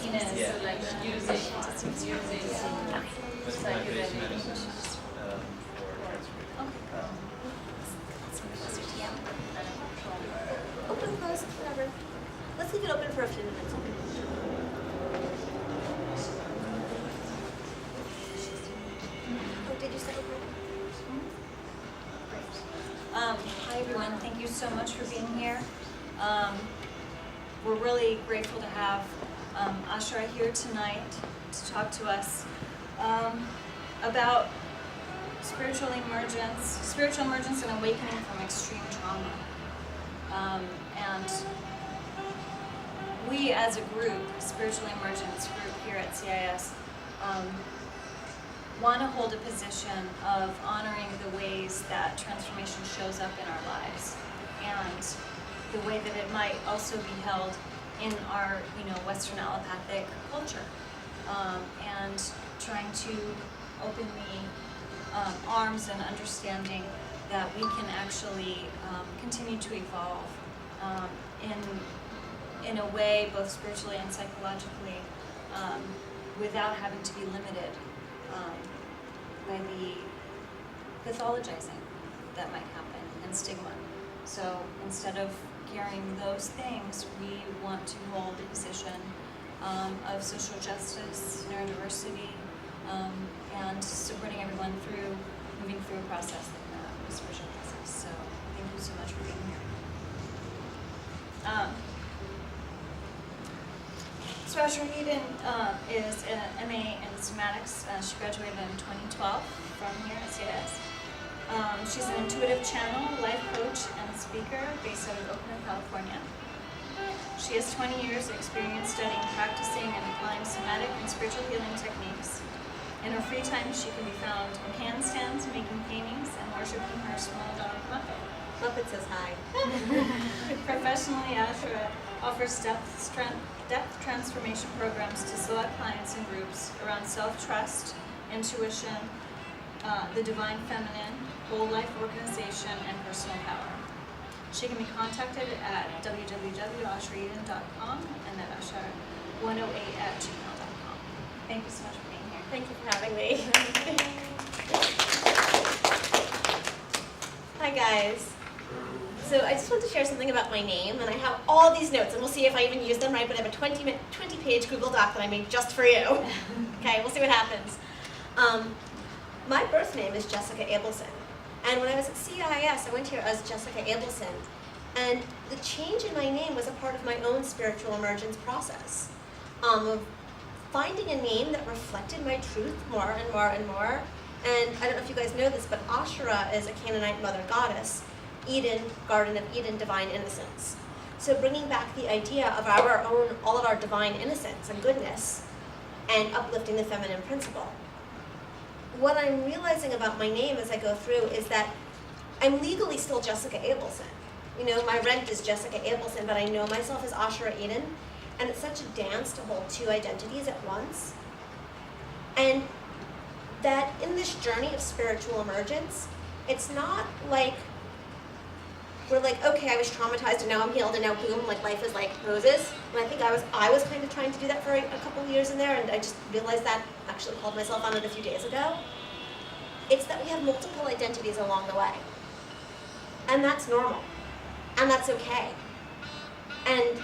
happiness, so like using psychedelics. Open, close, whatever. Let's leave it open for a few minutes. Oh, did you start recording? Hi everyone, thank you so much for being here. We're really grateful to have Asherah here tonight to talk to us about spiritual emergence and awakening from extreme trauma. And we as a group, Spiritual Emergence group here at CIS, want to hold a position of honoring the ways that transformation shows up in our lives and the way that it might also be held in our, Western allopathic culture, and trying to open the arms and understanding that we can actually continue to evolve in a way, both spiritually and psychologically, without having to be limited by the pathologizing that might happen and stigma. So instead of carrying those things, we want to hold a position of social justice, neurodiversity, and supporting everyone moving through a process like that, a spiritual process. So thank you so much for being here. So Asherah Eden is an MA in somatics. She graduated in 2012 from here at CIS. She's an intuitive channel, life coach, and speaker based out of Oakland, California. She has 20 years of experience studying, practicing, and applying somatic and spiritual healing techniques. In her free time, she can be found in handstands, making paintings, and worshiping her small dog, Muppet. Muppet says hi. Professionally, Asherah offers depth transformation programs to select clients and groups around self-trust, intuition, the divine feminine, whole life organization, and personal power. She can be contacted at www.asheraheden.com and at asherah108@gmail.com. Thank you so much for being here. Thank you for having me. Hi guys. So I just want to share something about my name, and I have all these notes, and we'll see if I even use them right, but I have a 20-page Google Doc that I made just for you. Okay, we'll see what happens. My birth name is Jessica Abelson, and when I was at CIS, I went here as Jessica Abelson, and the change in my name was a part of my own spiritual emergence process, of finding a name that reflected my truth more and more and more. And I don't know if you guys know this, but Asherah is a Canaanite mother goddess. Eden, Garden of Eden, divine innocence. So bringing back the idea of all of our divine innocence and goodness, and uplifting the feminine principle. What I'm realizing about my name as I go through is that I'm legally still Jessica Abelson. My rent is Jessica Abelson, but I know myself as Asherah Eden, and it's such a dance to hold two identities at once. And that in this journey of spiritual emergence, it's not like we're like, okay, I was traumatized and now I'm healed and now boom, like life is like roses. And I think I was kind of trying to do that for a couple of years in there, and I just realized that, actually called myself on it a few days ago. It's that we have multiple identities along the way. And that's normal. And that's okay. And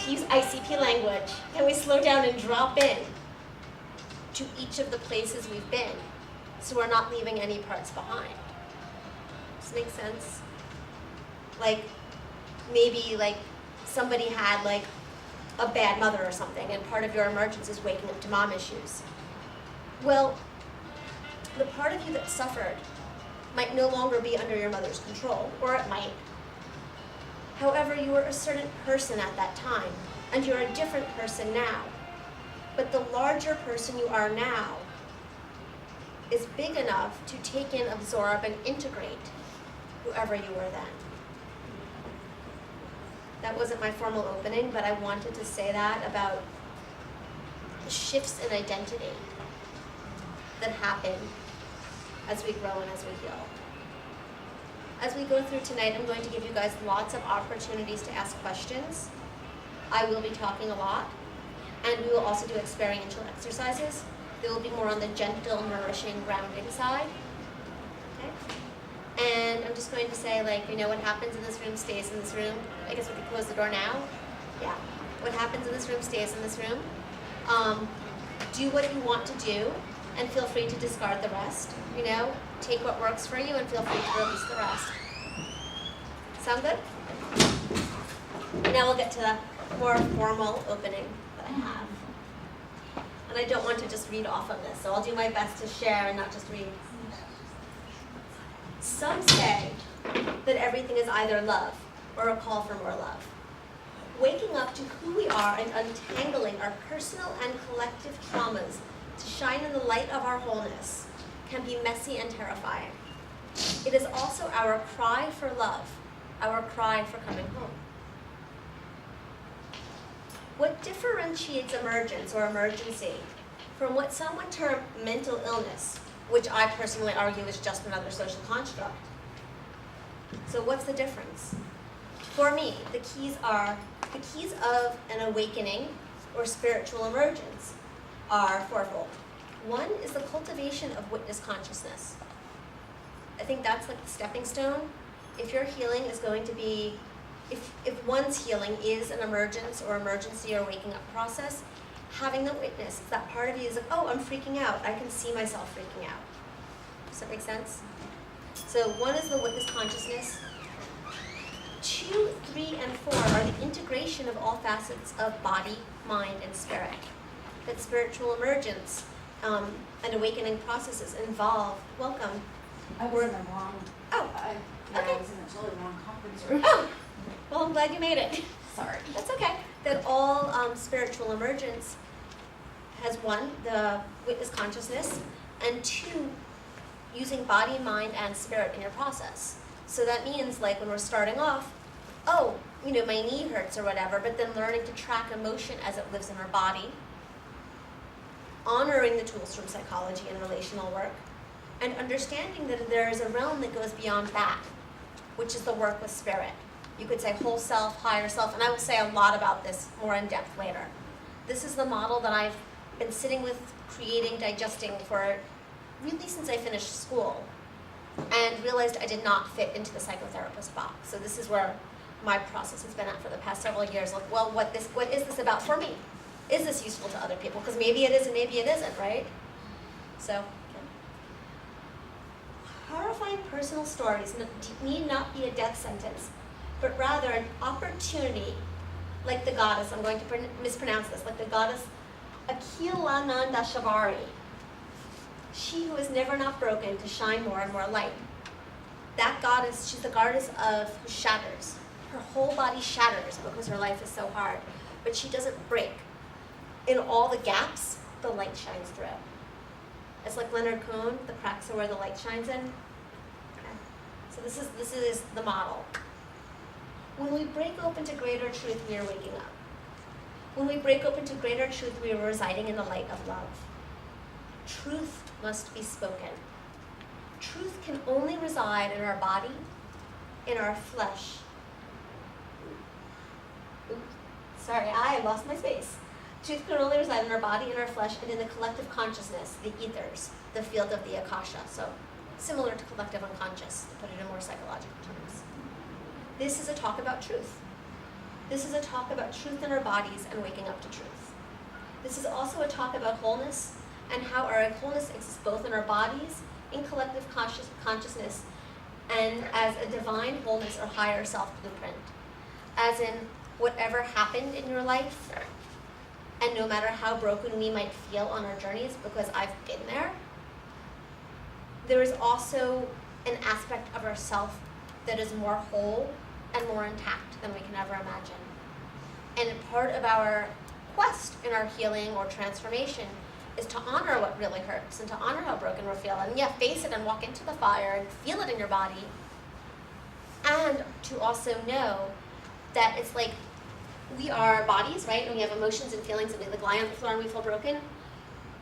to use ICP language, can we slow down and drop in to each of the places we've been so we're not leaving any parts behind? Does this make sense? Like, maybe somebody had a bad mother or something, and part of your emergence is waking up to mom issues. Well, the part of you that suffered might no longer be under your mother's control, or it might. However, you were a certain person at that time, and you're a different person now. But the larger person you are now is big enough to take in, absorb, and integrate whoever you were then. That wasn't my formal opening, but I wanted to say that about the shifts in identity that happen as we grow and as we heal. As we go through tonight, I'm going to give you guys lots of opportunities to ask questions. I will be talking a lot. And we will also do experiential exercises. They will be more on the gentle, nourishing, grounding side. Okay? And I'm just going to say, like, what happens in this room stays in this room. I guess we could close the door now. Yeah. What happens in this room stays in this room. Do what you want to do, and feel free to discard the rest. Take what works for you, and feel free to release the rest. Sound good? Now we'll get to the more formal opening that I have. And I don't want to just read off of this, so I'll do my best to share and not just read. Some say that everything is either love or a call for more love. Waking up to who we are and untangling our personal and collective traumas to shine in the light of our wholeness can be messy and terrifying. It is also our cry for love, our cry for coming home. What differentiates emergence or emergency from what some would term mental illness, which I personally argue is just another social construct? So what's the difference? For me, the keys of an awakening or spiritual emergence are fourfold. One is the cultivation of witness consciousness. I think that's like the stepping stone. If your healing is going to be, if one's healing is an emergence or emergency or waking up process, having the witness, that part of you is like, oh, I'm freaking out. I can see myself freaking out. Does that make sense? So one is the witness consciousness. 2, 3, and 4 are the integration of all facets of body, mind, and spirit. That spiritual emergence and awakening processes involve, welcome. I was in the wrong. Oh, I okay. was in the totally wrong conference room. Oh, well, I'm glad you made it. Sorry. That's okay. That all spiritual emergence has 1, the witness consciousness, and 2, using body, mind, and spirit in your process. So that means, like, when we're starting off, oh, my knee hurts or whatever, but then learning to track emotion as it lives in our body, honoring the tools from psychology and relational work, and understanding that there is a realm that goes beyond that, which is the work with spirit. You could say whole self, higher self, and I will say a lot about this more in depth later. This is the model that I've been sitting with, creating, digesting for really since I finished school, and realized I did not fit into the psychotherapist box. So this is where my process has been at for the past several years. Like, well, what is this about for me? Is this useful to other people? Because maybe it is and maybe it isn't, right? So, horrifying personal stories need not be a death sentence, but rather an opportunity, like the goddess, I'm going to mispronounce this, like the goddess Akilanandashavari, she who is never not broken to shine more and more light. That goddess, she's the goddess of who shatters. Her whole body shatters because her life is so hard, but she doesn't break. In all the gaps, the light shines through. It's like Leonard Cohen, the cracks are where the light shines in. Okay. So this is the model. When we break open to greater truth, we are waking up. When we break open to greater truth, we are residing in the light of love. Truth must be spoken. Truth can only reside in our body, in our flesh. Sorry, I lost my space. Truth can only reside in our body, in our flesh, and in the collective consciousness, the ethers, the field of the akasha. So similar to collective unconscious, to put it in more psychological terms. This is a talk about truth. This is a talk about truth in our bodies and waking up to truth. This is also a talk about wholeness and how our wholeness exists both in our bodies, in collective consciousness, and as a divine wholeness or higher self blueprint. As in, whatever happened in your life, and no matter how broken we might feel on our journeys, because I've been there is also an aspect of ourself that is more whole and more intact than we can ever imagine. And part of our quest in our healing or transformation is to honor what really hurts and to honor how broken we're feeling. Yeah, face it and walk into the fire and feel it in your body. And to also know that it's like we are bodies, right? And we have emotions and feelings and we like lie on the floor and we feel broken.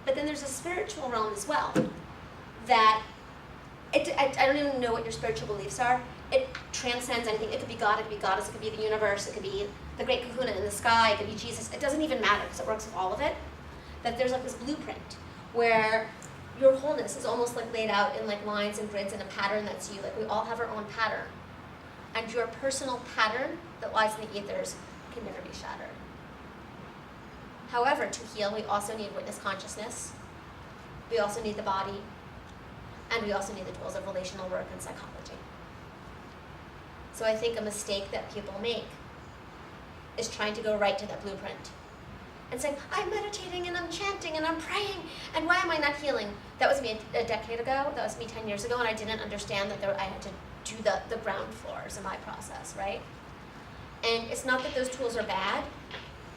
But then there's a spiritual realm as well that I don't even know what your spiritual beliefs are. It transcends anything. It could be God, it could be goddess, it could be the universe, it could be the great kahuna in the sky, it could be Jesus, it doesn't even matter because it works with all of it, that there's like this blueprint where your wholeness is almost like laid out in like lines and grids and a pattern that's you. Like we all have our own pattern. And your personal pattern that lies in the ethers can never be shattered. However, to heal, we also need witness consciousness. We also need the body. And we also need the tools of relational work and psychology. So I think a mistake that people make is trying to go right to that blueprint and saying, I'm meditating and I'm chanting and I'm praying, and why am I not healing? That was me a decade ago, that was me 10 years ago, and I didn't understand that I had to do the ground floors in my process, right? And it's not that those tools are bad,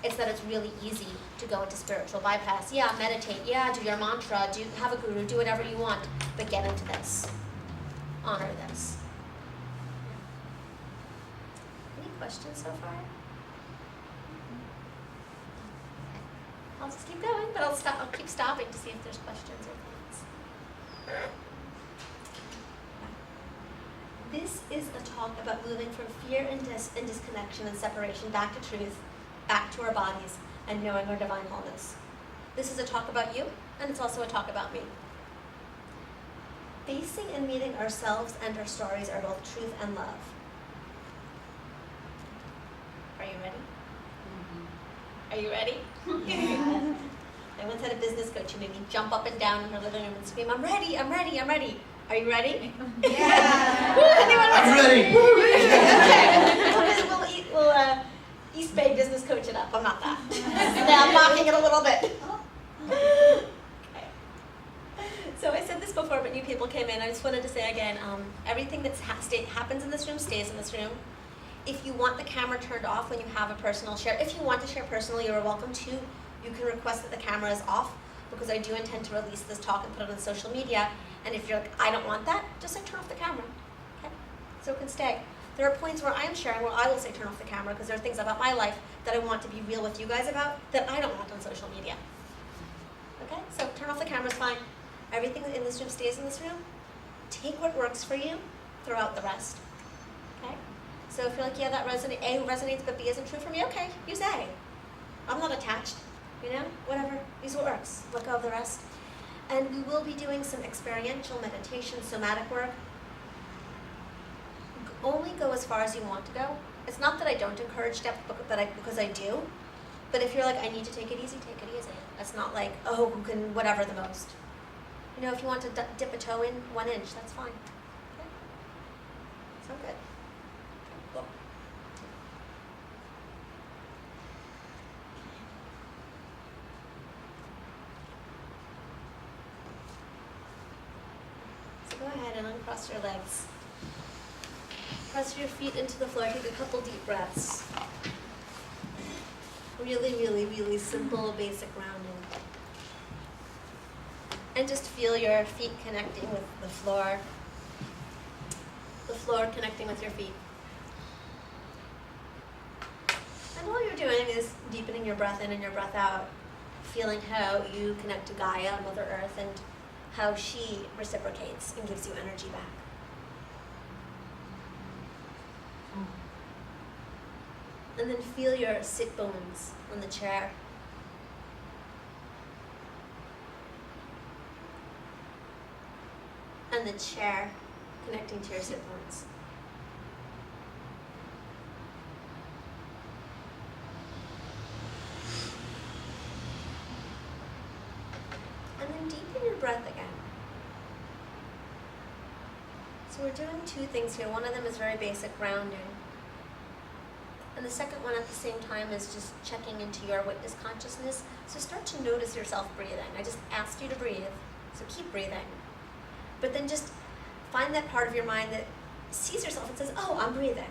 it's that it's really easy to go into spiritual bypass. Yeah, meditate, yeah, do your mantra, have a guru, do whatever you want, but get into this. Honor this. Any questions so far? I'll just keep going, but I'll keep stopping to see if there's questions or thoughts. This is a talk about moving from fear and disconnection and separation back to truth, back to our bodies, and knowing our divine wholeness. This is a talk about you, and it's also a talk about me. Facing and meeting ourselves and our stories are both truth and love. Are you ready? Are you ready? Yeah. I once had a business coach who made me jump up and down in her living room and scream, I'm ready, I'm ready, I'm ready. Are you ready? Yeah. Anyone I'm ready. Okay. We'll East Bay business coach it up. I'm not that. Now I'm mocking it a little bit. Okay. So I said this before, but new people came in. I just wanted to say again, everything that happens in this room stays in this room. If you want the camera turned off when you have a personal share, if you want to share personally, you're welcome to. You can request that the camera is off, because I do intend to release this talk and put it on social media. And if you're like, I don't want that, just say turn off the camera. Okay? So it can stay. There are points where I am sharing where I will say turn off the camera, because there are things about my life that I want to be real with you guys about that I don't want on social media. Okay? So turn off the camera is fine. Everything in this room stays in this room. Take what works for you, throw out the rest. Okay? So if you're like, yeah, that A resonates, but B isn't true for me, okay, use A. I'm not attached, you know, whatever, use what works, let go of the rest. And we will be doing some experiential meditation, somatic work. Only go as far as you want to go. It's not that I don't encourage depth, because I do. But if you're like, I need to take it easy, take it easy. It's not like, oh, who can whatever the most. You know, if you want to dip a toe in 1 inch, that's fine. Okay? So good. Cool. So go ahead and uncross your legs. Press your feet into the floor. Take a couple deep breaths. Really, really, really simple, basic grounding. And just feel your feet connecting with the floor connecting with your feet. And all you're doing is deepening your breath in and your breath out, feeling how you connect to Gaia, Mother Earth, and how she reciprocates and gives you energy back. And then feel your sit bones on the chair. And the chair connecting to your sit bones. And then deepen your breath again. So we're doing two things here. One of them is very basic grounding. And the second one at the same time is just checking into your witness consciousness. So start to notice yourself breathing. I just asked you to breathe, so keep breathing. But then just find that part of your mind that sees yourself and says, oh, I'm breathing.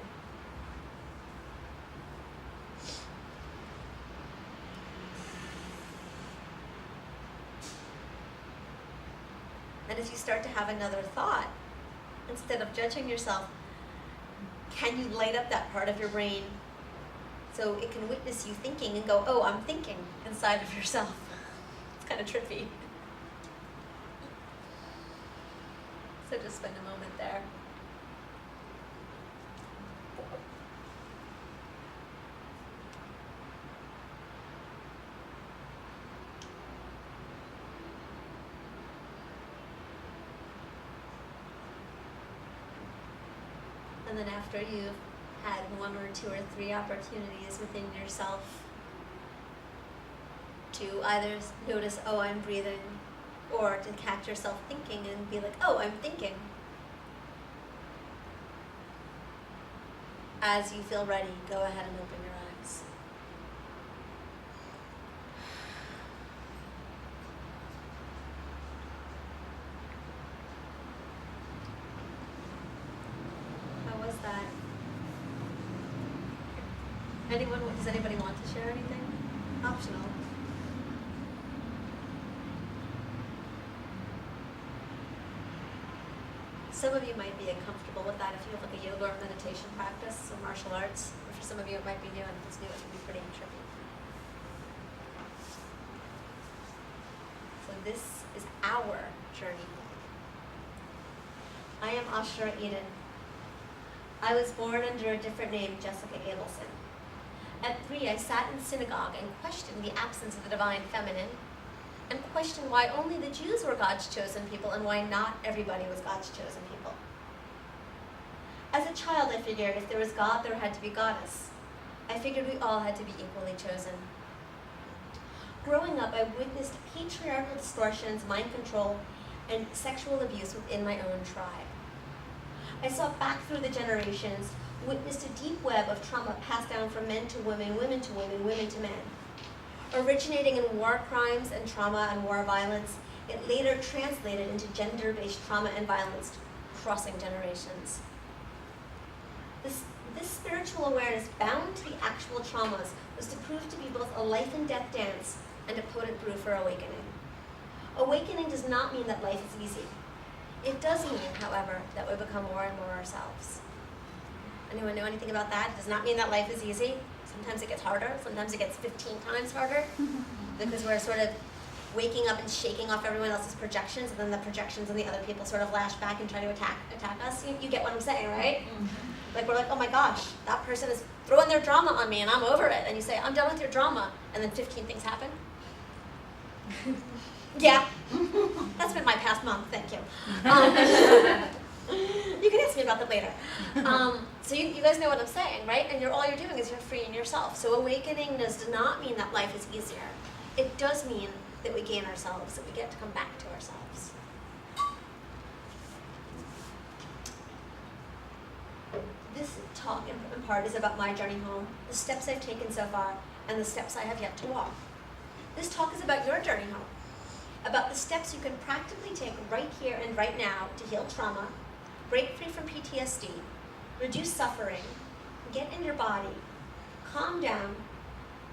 And as you start to have another thought, instead of judging yourself, can you light up that part of your brain so it can witness you thinking and go, oh, I'm thinking inside of yourself. It's kind of trippy. So just spend a moment there. And then after you've had 1 or 2 or 3 opportunities within yourself to either notice, oh, I'm breathing, or to catch yourself thinking and be like, oh, I'm thinking. As you feel ready, go ahead and open your eyes. How was that? Does anybody want to share anything? Optional. Some of you might be uncomfortable with that if you have like a yoga or meditation practice or martial arts. Or for some of you it might be new, and if it's new it can be pretty trippy. So this is our journey. I am Asherah Eden. I was born under a different name, Jessica Abelson. At 3, I sat in synagogue and questioned the absence of the divine feminine, and questioned why only the Jews were God's chosen people and why not everybody was God's chosen people. As a child, I figured if there was God, there had to be goddess. I figured we all had to be equally chosen. Growing up, I witnessed patriarchal distortions, mind control, and sexual abuse within my own tribe. I saw back through the generations, witnessed a deep web of trauma passed down from men to women, women to women, women to men. Originating in war crimes and trauma and war violence, it later translated into gender-based trauma and violence, crossing generations. This spiritual awareness, bound to the actual traumas, was to prove to be both a life and death dance and a potent brew for awakening. Awakening does not mean that life is easy. It does mean, however, that we become more and more ourselves. Anyone know anything about that? It does not mean that life is easy. Sometimes it gets harder. Sometimes it gets 15 times harder because we're sort of waking up and shaking off everyone else's projections, and then the projections and the other people sort of lash back and try to attack us. You get what I'm saying, right? Mm-hmm. Like we're like, oh my gosh, that person is throwing their drama on me and I'm over it. And you say, I'm done with your drama. And then 15 things happen. Yeah, that's been my past month, thank you. You can ask me about that later. So you guys know what I'm saying, right? And all you're doing is you're freeing yourself. So awakening does not mean that life is easier. It does mean that we gain ourselves, that we get to come back to ourselves. This talk in part is about my journey home, the steps I've taken so far, and the steps I have yet to walk. This talk is about your journey home, about the steps you can practically take right here and right now to heal trauma, break free from PTSD, reduce suffering, get in your body, calm down,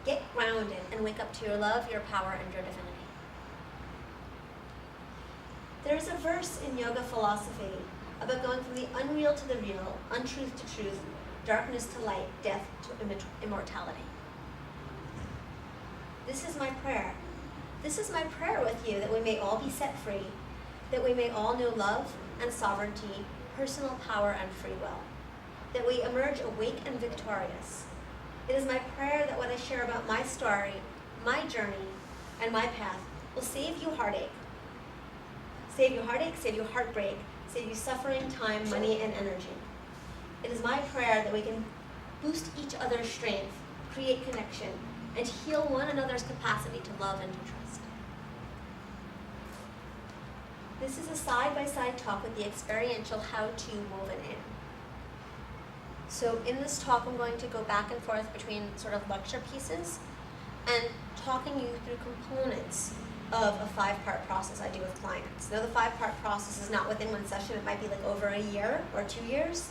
get grounded, and wake up to your love, your power, and your divinity. There's a verse in yoga philosophy about going from the unreal to the real, untruth to truth, darkness to light, death to immortality. This is my prayer. This is my prayer with you, that we may all be set free, that we may all know love and sovereignty, personal power and free will, that we emerge awake and victorious. It is my prayer that what I share about my story, my journey, and my path will save you heartache. Save you heartache, save you heartbreak, save you suffering, time, money, and energy. It is my prayer that we can boost each other's strength, create connection, and heal one another's capacity to love and to trust. This is a side-by-side talk with the experiential how-to woven in. So in this talk, I'm going to go back and forth between sort of lecture pieces and talking you through components of a 5-part process I do with clients. Now the 5-part process is not within one session, it might be like over a year or 2 years.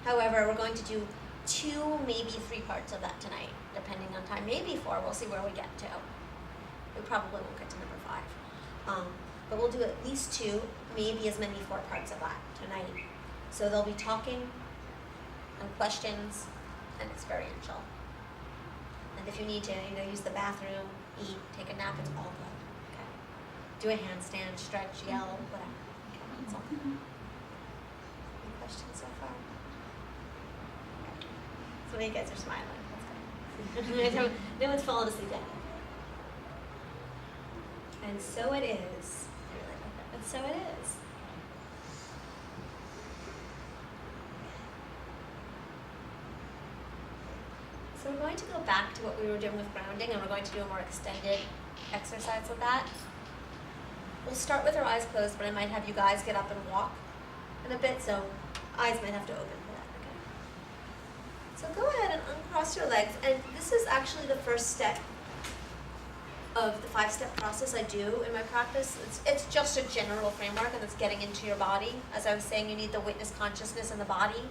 However, we're going to do 2, maybe 3 parts of that tonight, depending on time, maybe 4, we'll see where we get to. We probably won't get to number 5. But we'll do at least 2, maybe as many 4 parts of that tonight. So they'll be talking and questions and experiential. And if you need to, use the bathroom, eat, take a nap, it's all good. Okay. Do a handstand, stretch, yell, whatever. Okay, that's all. Any questions so far? Okay. So you guys are smiling. That's good. No one's falling asleep yet. And so it is. I really like that. And so it is. So we're going to go back to what we were doing with grounding, and we're going to do a more extended exercise with that. We'll start with our eyes closed, but I might have you guys get up and walk in a bit, so eyes might have to open for that, okay? So go ahead and uncross your legs, and this is actually the first step of the 5-step process I do in my practice. It's just a general framework, and it's getting into your body. As I was saying, you need the witness consciousness in the body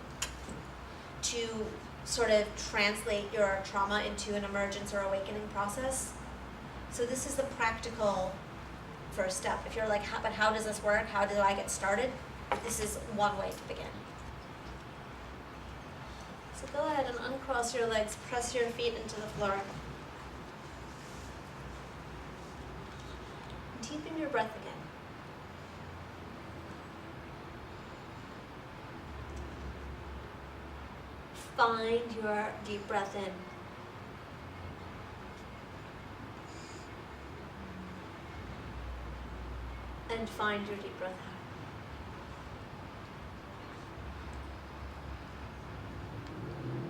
to sort of translate your trauma into an emergence or awakening process. So this is the practical first step. If you're like, but how does this work? How do I get started? This is one way to begin. So go ahead and uncross your legs, press your feet into the floor. Deepen your breath again. Find your deep breath in. And find your deep breath out.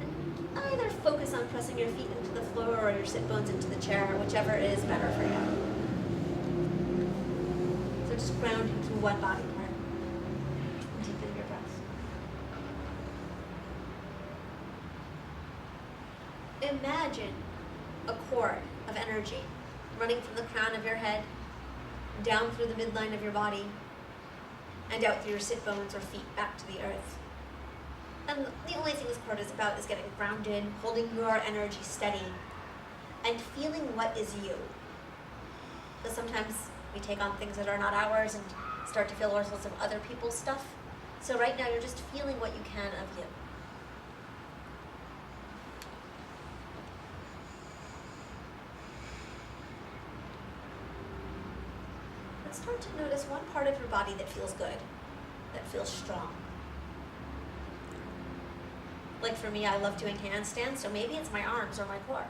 And either focus on pressing your feet into the floor or your sit bones into the chair, whichever is better for you. So just ground into one body part. Deepen your breath. Imagine a cord of energy running from the crown of your head down through the midline of your body and out through your sit bones or feet back to the earth. And the only thing this cord is about is getting grounded, holding your energy steady, and feeling what is you. Because sometimes we take on things that are not ours and start to feel all sorts of other people's stuff. So right now you're just feeling what you can of you. And start to notice one part of your body that feels good, that feels strong. Like for me, I love doing handstands, so maybe it's my arms or my core.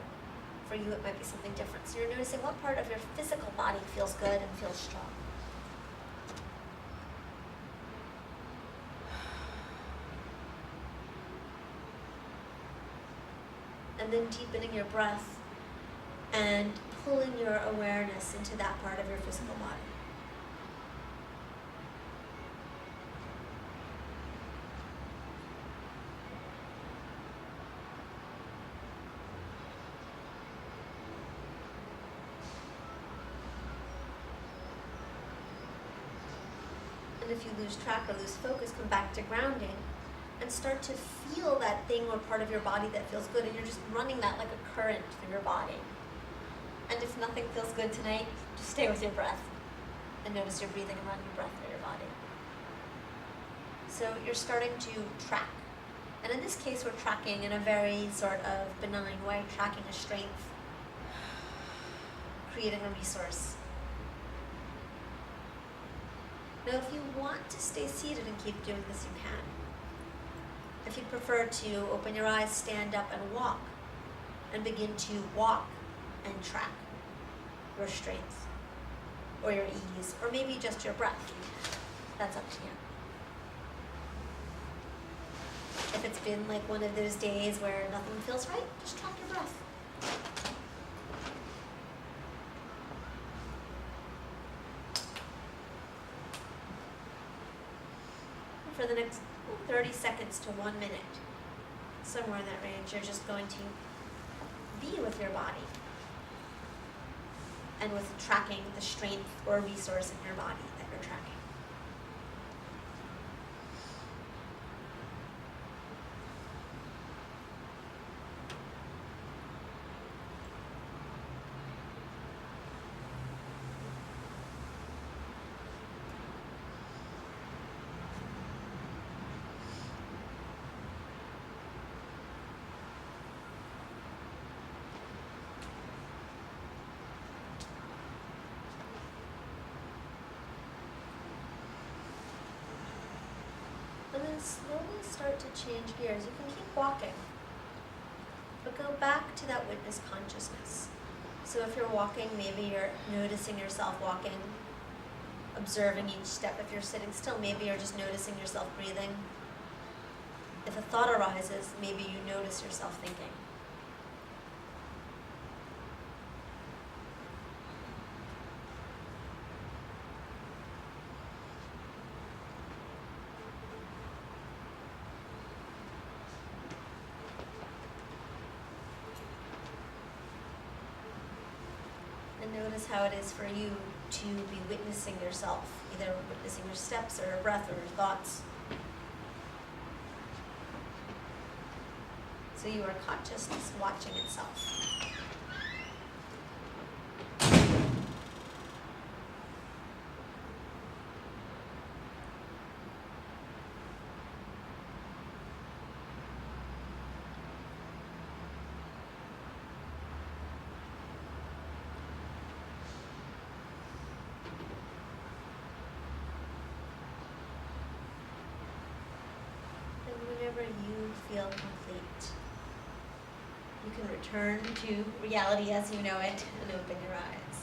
For you, it might be something different. So you're noticing what part of your physical body feels good and feels strong. And then deepening your breath and pulling your awareness into that part of your physical body. And if you lose track or lose focus, come back to grounding and start to feel that thing or part of your body that feels good, and you're just running that like a current through your body. And if nothing feels good tonight, just stay with your breath and notice your breathing and run your breath through your body. So you're starting to track. And in this case, we're tracking in a very sort of benign way, tracking a strength, creating a resource. Now, if you want to stay seated and keep doing this, you can. If you prefer to open your eyes, stand up, and walk, and begin to walk and track your strength, or your ease, or maybe just your breath. That's up to you. If it's been like one of those days where nothing feels right, just track your breath. For the next 30 seconds to 1 minute, somewhere in that range, you're just going to be with your body and with tracking the strength or resource in your body that you're tracking. And then slowly start to change gears. You can keep walking, but go back to that witness consciousness. So if you're walking, maybe you're noticing yourself walking, observing each step. If you're sitting still, maybe you're just noticing yourself breathing. If a thought arises, maybe you notice yourself thinking. notice how it is for you to be witnessing yourself, either witnessing your steps or your breath or your thoughts. So you are consciousness watching itself. Whenever you feel complete, you can return to reality as you know it and open your eyes.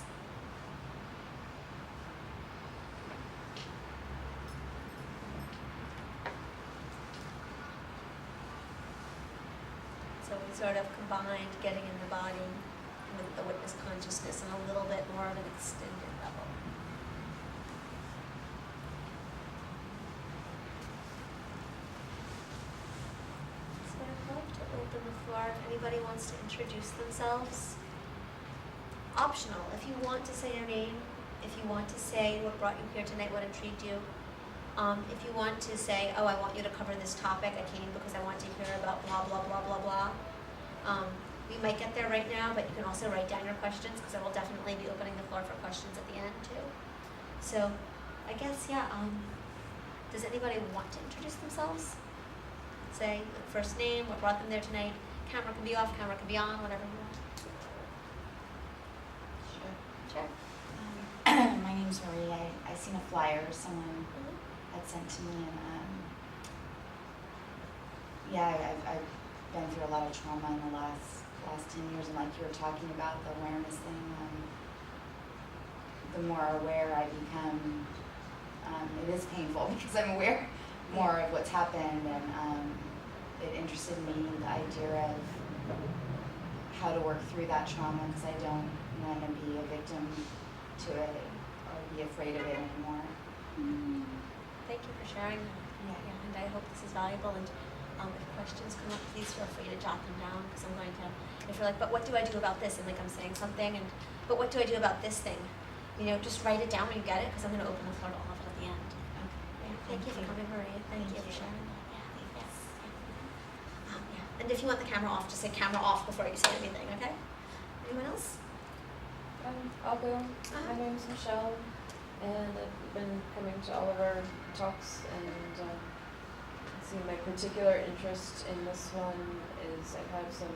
So we sort of combined getting in the body with the witness consciousness on a little bit more of an extended level. Open the floor if anybody wants to introduce themselves. Optional, if you want to say your name, if you want to say what brought you here tonight, what intrigued you. If you want to say, oh, I want you to cover this topic, I came because I want to hear about blah, blah, blah, blah, blah. We might get there right now, but you can also write down your questions because I will definitely be opening the floor for questions at the end too. So I guess, yeah, does anybody want to introduce themselves? Say the first name, what brought them there tonight. Camera can be off, camera can be on, whatever you want. Sure. My name's Marie. I seen a flyer someone had sent to me, and I've been through a lot of trauma in the last 10 years, and like you were talking about the awareness thing, the more aware I become, it is painful because I'm aware more of what's happened, and it interested me the idea of how to work through that trauma, because I don't want to be a victim to it or be afraid of it anymore. Thank you for sharing that. Yeah, and I hope this is valuable. And if questions come up, please feel free to jot them down, because I'm going to, if you're like, but what do I do about this? And like I'm saying something, and but what do I do about this thing? You know, just write it down when you get it, because I'm going to open the floor to all of it at the end. Okay. Yeah, thank you for coming, Maria. Thank you for sharing that. Yeah, yes. Yeah. And if you want the camera off, just say camera off before you say anything, okay? Anyone else? I'll go. My name's Michelle, and I've been coming to all of our talks, and see my particular interest in this one is I've had some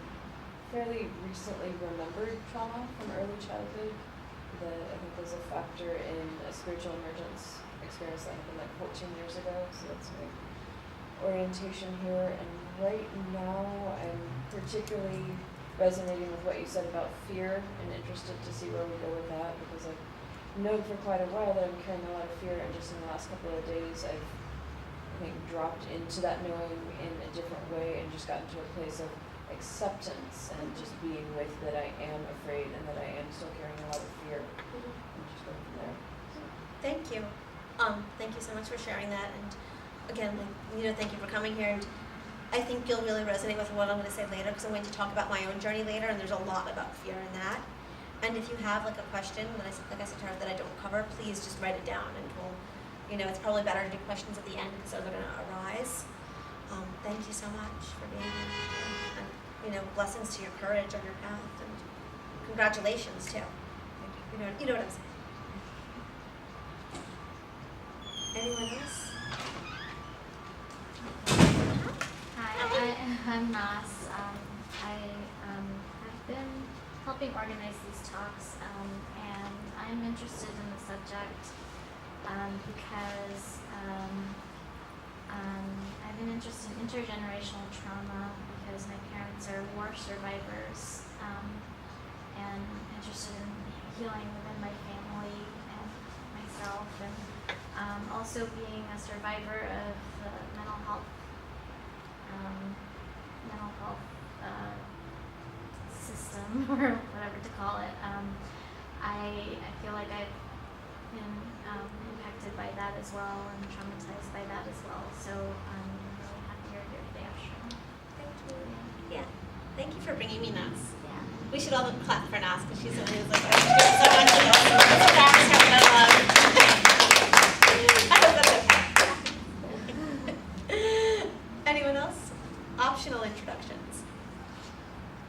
fairly recently remembered trauma from early childhood that I think was a factor in a spiritual emergence experience that happened like 14 years ago, so that's my orientation here. And right now I'm particularly resonating with what you said about fear and interested to see where we go with that, because I've known for quite a while that I'm carrying a lot of fear, and just in the last couple of days I think dropped into that knowing in a different way and just gotten to a place of acceptance and just being with that I am afraid and that I am still carrying a lot of fear, and just going from there. So. Thank you. Thank you so much for sharing that, and again, thank you for coming here. And I think you'll really resonate with what I'm going to say later, because I'm going to talk about my own journey later, and there's a lot about fear in that. And if you have like a question that like I said to her that I don't cover, please just write it down, and we'll, it's probably better to do questions at the end because they're going to arise. Thank you so much for being here, and blessings to your courage on your path, and congratulations too. You know what I'm saying. Anyone else? Hi, I'm Nas. I've been helping organize these talks, and I'm interested in the subject because I've been interested in intergenerational trauma because my parents are war survivors, and interested in healing within my family and myself, and also being a survivor of mental health system or whatever to call it. I feel like I've been impacted by that as well and traumatized by that as well. So I'm really happy you're here today, Asherah. Thank you. Yeah. Thank you for bringing me nuts. Yeah. We should all clap for Nas because she's somebody who's like, I appreciate so much of this. Let's clap for her. I hope that's okay. Anyone else? Optional introductions.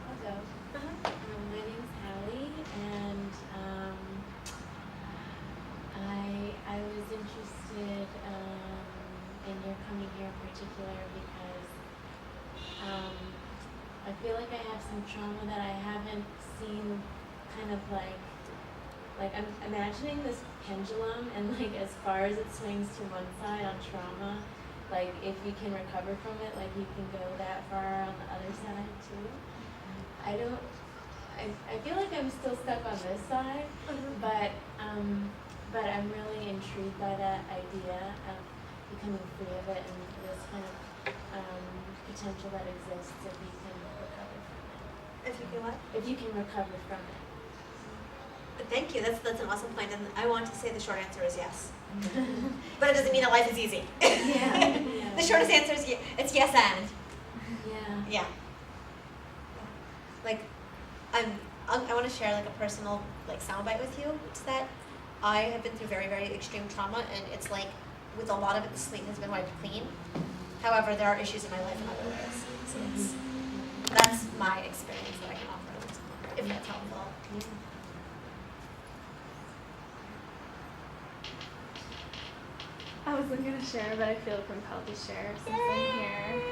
I'll go. Uh-huh. My name's Hallie, and I was interested in your coming here in particular because I feel like I have some trauma that I haven't seen, kind of like I'm imagining this pendulum, and like as far as it swings to one side on trauma, like if you can recover from it, like you can go that far on the other side too. I feel like I'm still stuck on this side, but I'm really intrigued by that idea of becoming free of it and this kind of potential that exists if you can recover from it. If you can what? If you can recover from it. But thank you. That's an awesome point, and I want to say the short answer is yes. But it doesn't mean that life is easy. Yeah. The shortest answer is it's yes and. Yeah. Yeah. Like, I want to share like a personal like soundbite with you. It's that I have been through very, very extreme trauma, and it's like with a lot of it, the slate has been wiped clean. However, there are issues in my life in other ways. So that's my experience that I can offer, if that's helpful. I wasn't going to share, but I feel compelled to share since I'm here.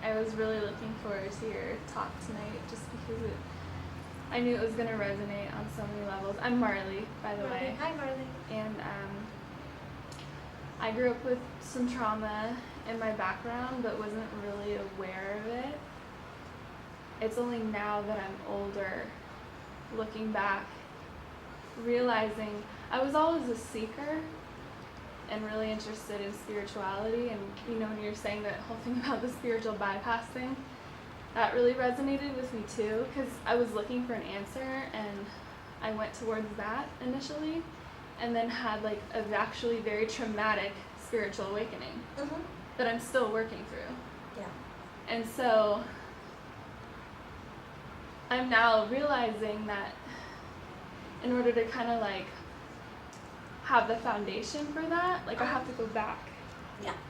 I was really looking forward to your talk tonight just because I knew it was going to resonate on so many levels. I'm Marley, by the way. Hi, Marley. And I grew up with some trauma in my background, but wasn't really aware of it. It's only now that I'm older, looking back, realizing I was always a seeker and really interested in spirituality. And when you're saying that whole thing about the spiritual bypass thing, that really resonated with me too, because I was looking for an answer and I went towards that initially, and then had like an actually very traumatic spiritual awakening that I'm still working through. Yeah. And so I'm now realizing that in order to kind of like have the foundation for that, like I have to go back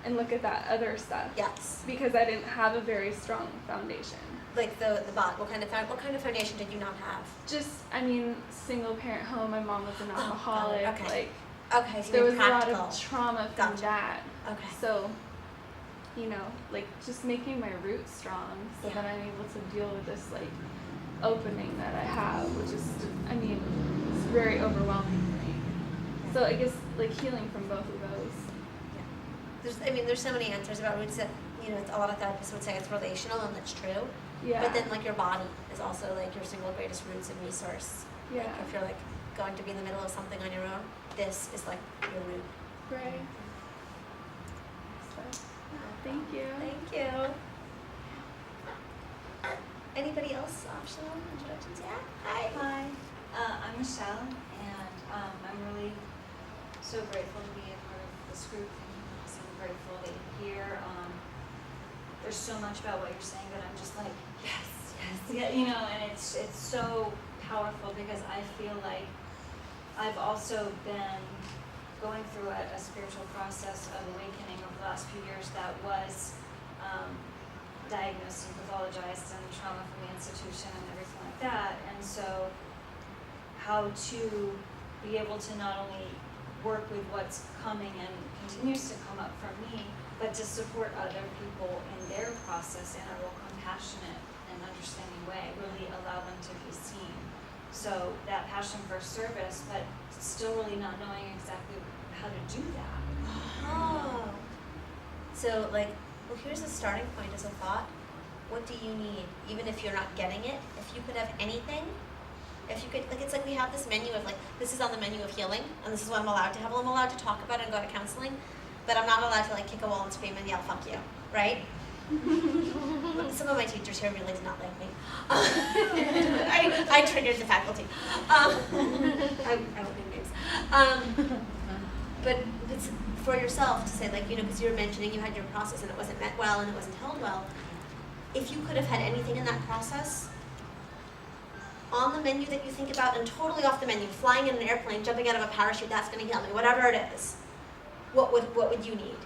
and look at that other stuff. Yes. Because I didn't have a very strong foundation. Like the bot. What kind of foundation did you not have? Just, single parent home. My mom was an alcoholic. Okay. Like Okay. So there was practical. a lot of trauma from Gotcha. that. Okay. So, like just making my roots strong so Yeah. that I'm able to deal with this like opening that I have, which is, it's very overwhelming for me. So I guess like healing from both of those. There's so many answers about roots that, a lot of therapists would say it's relational, and that's true. Yeah. But then like your body is also like your single greatest roots and resource. Yeah. Like if you're like going to be in the middle of something on your own, this is like your root. Right. So, thank you. Thank you. Anybody else? Optional introductions? Yeah. Hi. Hi, I'm Michelle, and I'm really so grateful to be a part of this group, and so grateful that you're here. There's so much about what you're saying that I'm just like, yes, yeah, and it's so powerful because I feel like I've also been going through a spiritual process of awakening over the last few years that was diagnosed and pathologized and trauma from the institution and everything like that. And so how to be able to not only work with what's coming and continues to come up for me, but to support other people in their process in a real compassionate and understanding way, really allow them to be seen. So that passion for service, but still really not knowing exactly how to do that. Oh. So here's a starting point as a thought. What do you need? Even if you're not getting it, if you could have anything, if you could, it's like we have this menu of this is on the menu of healing, and this is what I'm allowed to have. Well, I'm allowed to talk about it and go to counseling, but I'm not allowed to kick a wall and scream and yell, fuck you, right? Some of my teachers here really did not like me. I triggered the faculty. I won't name names. But it's for yourself to say, because you were mentioning you had your process and it wasn't met well and it wasn't held well. If you could have had anything in that process, on the menu that you think about and totally off the menu, flying in an airplane, jumping out of a parachute, that's going to heal me, whatever it is, what would you need?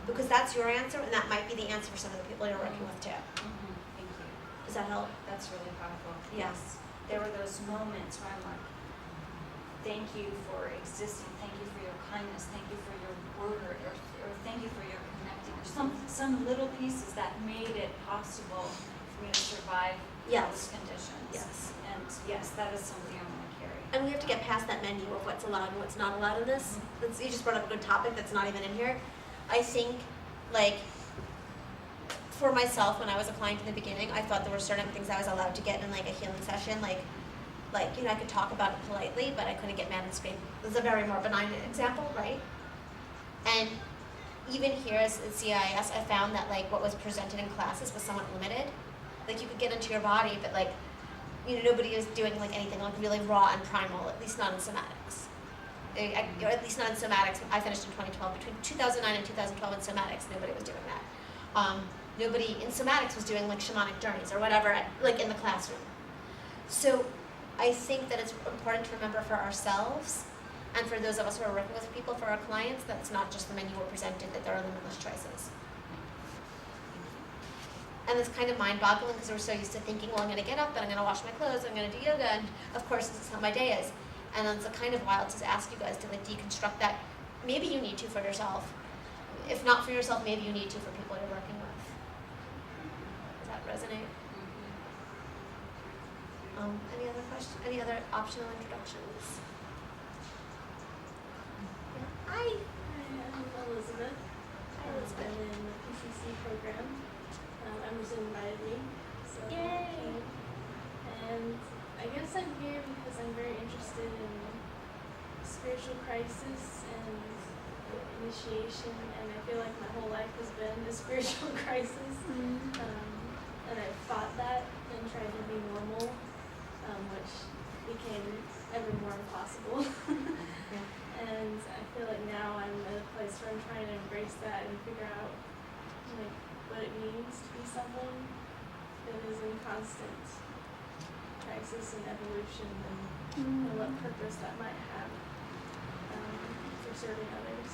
Because that's your answer, and that might be the answer for some of the people you're working with too. Thank you. Does that help? That's really powerful. Yes. There were those moments where I'm like, thank you for existing, thank you for your kindness, thank you for your word, or thank you for your connecting, or some little pieces that made it possible for me to survive those conditions. Yes. And yes, that is something I want to carry. And we have to get past that menu of what's allowed and what's not allowed in this. You just brought up a good topic that's not even in here. I think, like, for myself, when I was applying from the beginning, I thought there were certain things I was allowed to get in, like, a healing session, like, you know, I could talk about it politely, but I couldn't get mad and scream. This is a very more benign example, right? And even here as CIS, I found that, like, what was presented in classes was somewhat limited. Like, you could get into your body, but, like, you know, nobody was doing, like, anything, like, really raw and primal, at least not in somatics. Or at least not in somatics. I finished in 2012. Between 2009 and 2012 in somatics, nobody was doing that. Nobody in somatics was doing, like, shamanic journeys or whatever, like, in the classroom. So I think that it's important to remember for ourselves and for those of us who are working with people, for our clients, that it's not just the menu we're presented, that there are limitless choices. And it's kind of mind-boggling because we're so used to thinking, well, I'm going to get up and I'm going to wash my clothes, I'm going to do yoga, and of course this is how my day is. And it's kind of wild to ask you guys to, like, deconstruct that. Maybe you need to for yourself. If not for yourself, maybe you need to for people you're working with. Does that resonate? Any other questions? Any other optional introductions? Yeah. Hi. Hi, I'm Elizabeth. Hi, Elizabeth. I'm in the PCC program. Emerson invited me, so I Yay. came. And I guess I'm here because I'm very interested in spiritual crisis and initiation, and I feel like my whole life has been a spiritual crisis. And I've fought that and tried to be normal, which became ever more impossible. And I feel like now I'm at a place where I'm trying to embrace that and figure out, like, what it means to be someone that is in constant crisis and evolution, and what purpose that might have for serving others.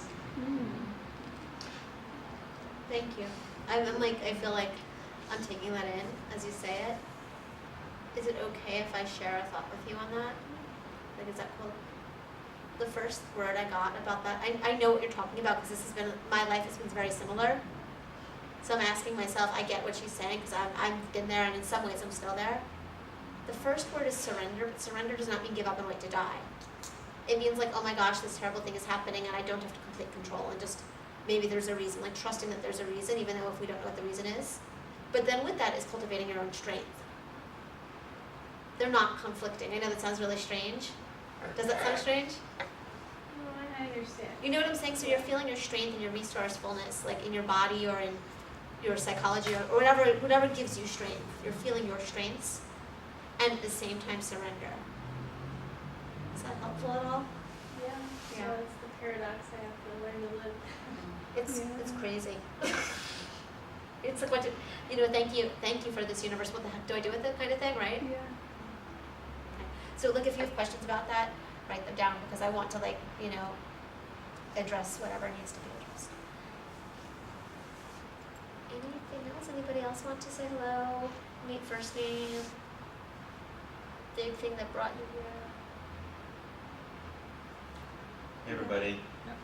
Thank you. I'm like, I feel like I'm taking that in as you say it. Is it okay if I share a thought with you on that? Like, is that cool? The first word I got about that, I know what you're talking about because this has been, my life has been very similar. So I'm asking myself, I get what she's saying because I've been there and in some ways I'm still there. The first word is surrender, but surrender does not mean give up and wait to die. It means, like, oh my gosh, this terrible thing is happening and I don't have to complete control, and just maybe there's a reason, like trusting that there's a reason even though if we don't know what the reason is. But then with that is cultivating your own strength. They're not conflicting. I know that sounds really strange. Does that sound strange? No, I understand. You know what I'm saying? So you're feeling your strength and your resourcefulness, like in your body or in your psychology or whatever gives you strength. You're feeling your strengths and at the same time surrender. Is that helpful at all? Yeah. Yeah. So it's the paradox I have to learn to live. It's crazy. It's like what thank you for this universe. What the heck do I do with it, kind of thing, right? Yeah. Okay. So look, if you have questions about that, write them down because I want to address whatever needs to be addressed. Anything else? Anybody else want to say hello? Meet first name. Big thing that brought you here. Hey everybody,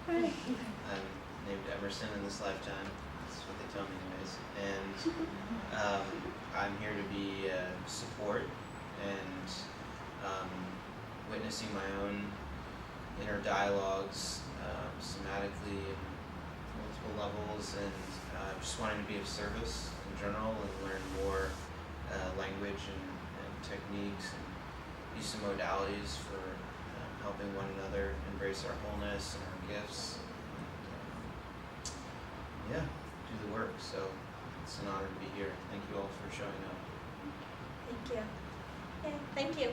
Hi. I'm named Emerson in this lifetime. That's what they tell me anyways. And I'm here to be support and witnessing my own inner dialogues somatically and multiple levels, and just wanting to be of service in general and learn more language and techniques and use some modalities for helping one another embrace our wholeness and our gifts. And, do the work. So it's an honor to be here. Thank you all for showing up. Thank you. Yeah, thank you.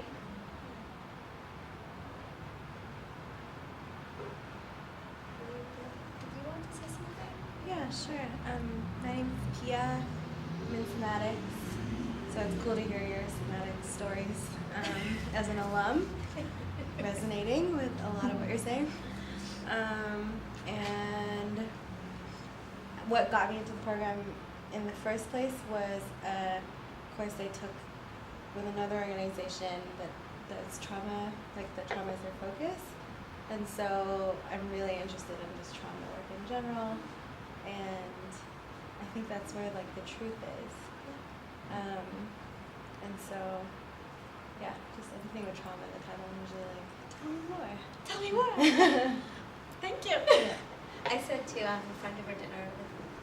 Did you want to say something? Yeah, sure. My name's Pia. I'm in somatics. So it's cool to hear your somatic stories as an alum, resonating with a lot of what you're saying. And what got me into the program in the first place was a course I took with another organization that's trauma, like the trauma is their focus. And so I'm really interested in just trauma work in general, and I think that's where like the truth is. And so, yeah, just anything with trauma in the title, I'm usually like, tell me more. Tell me more. Thank you. I said to a friend over dinner,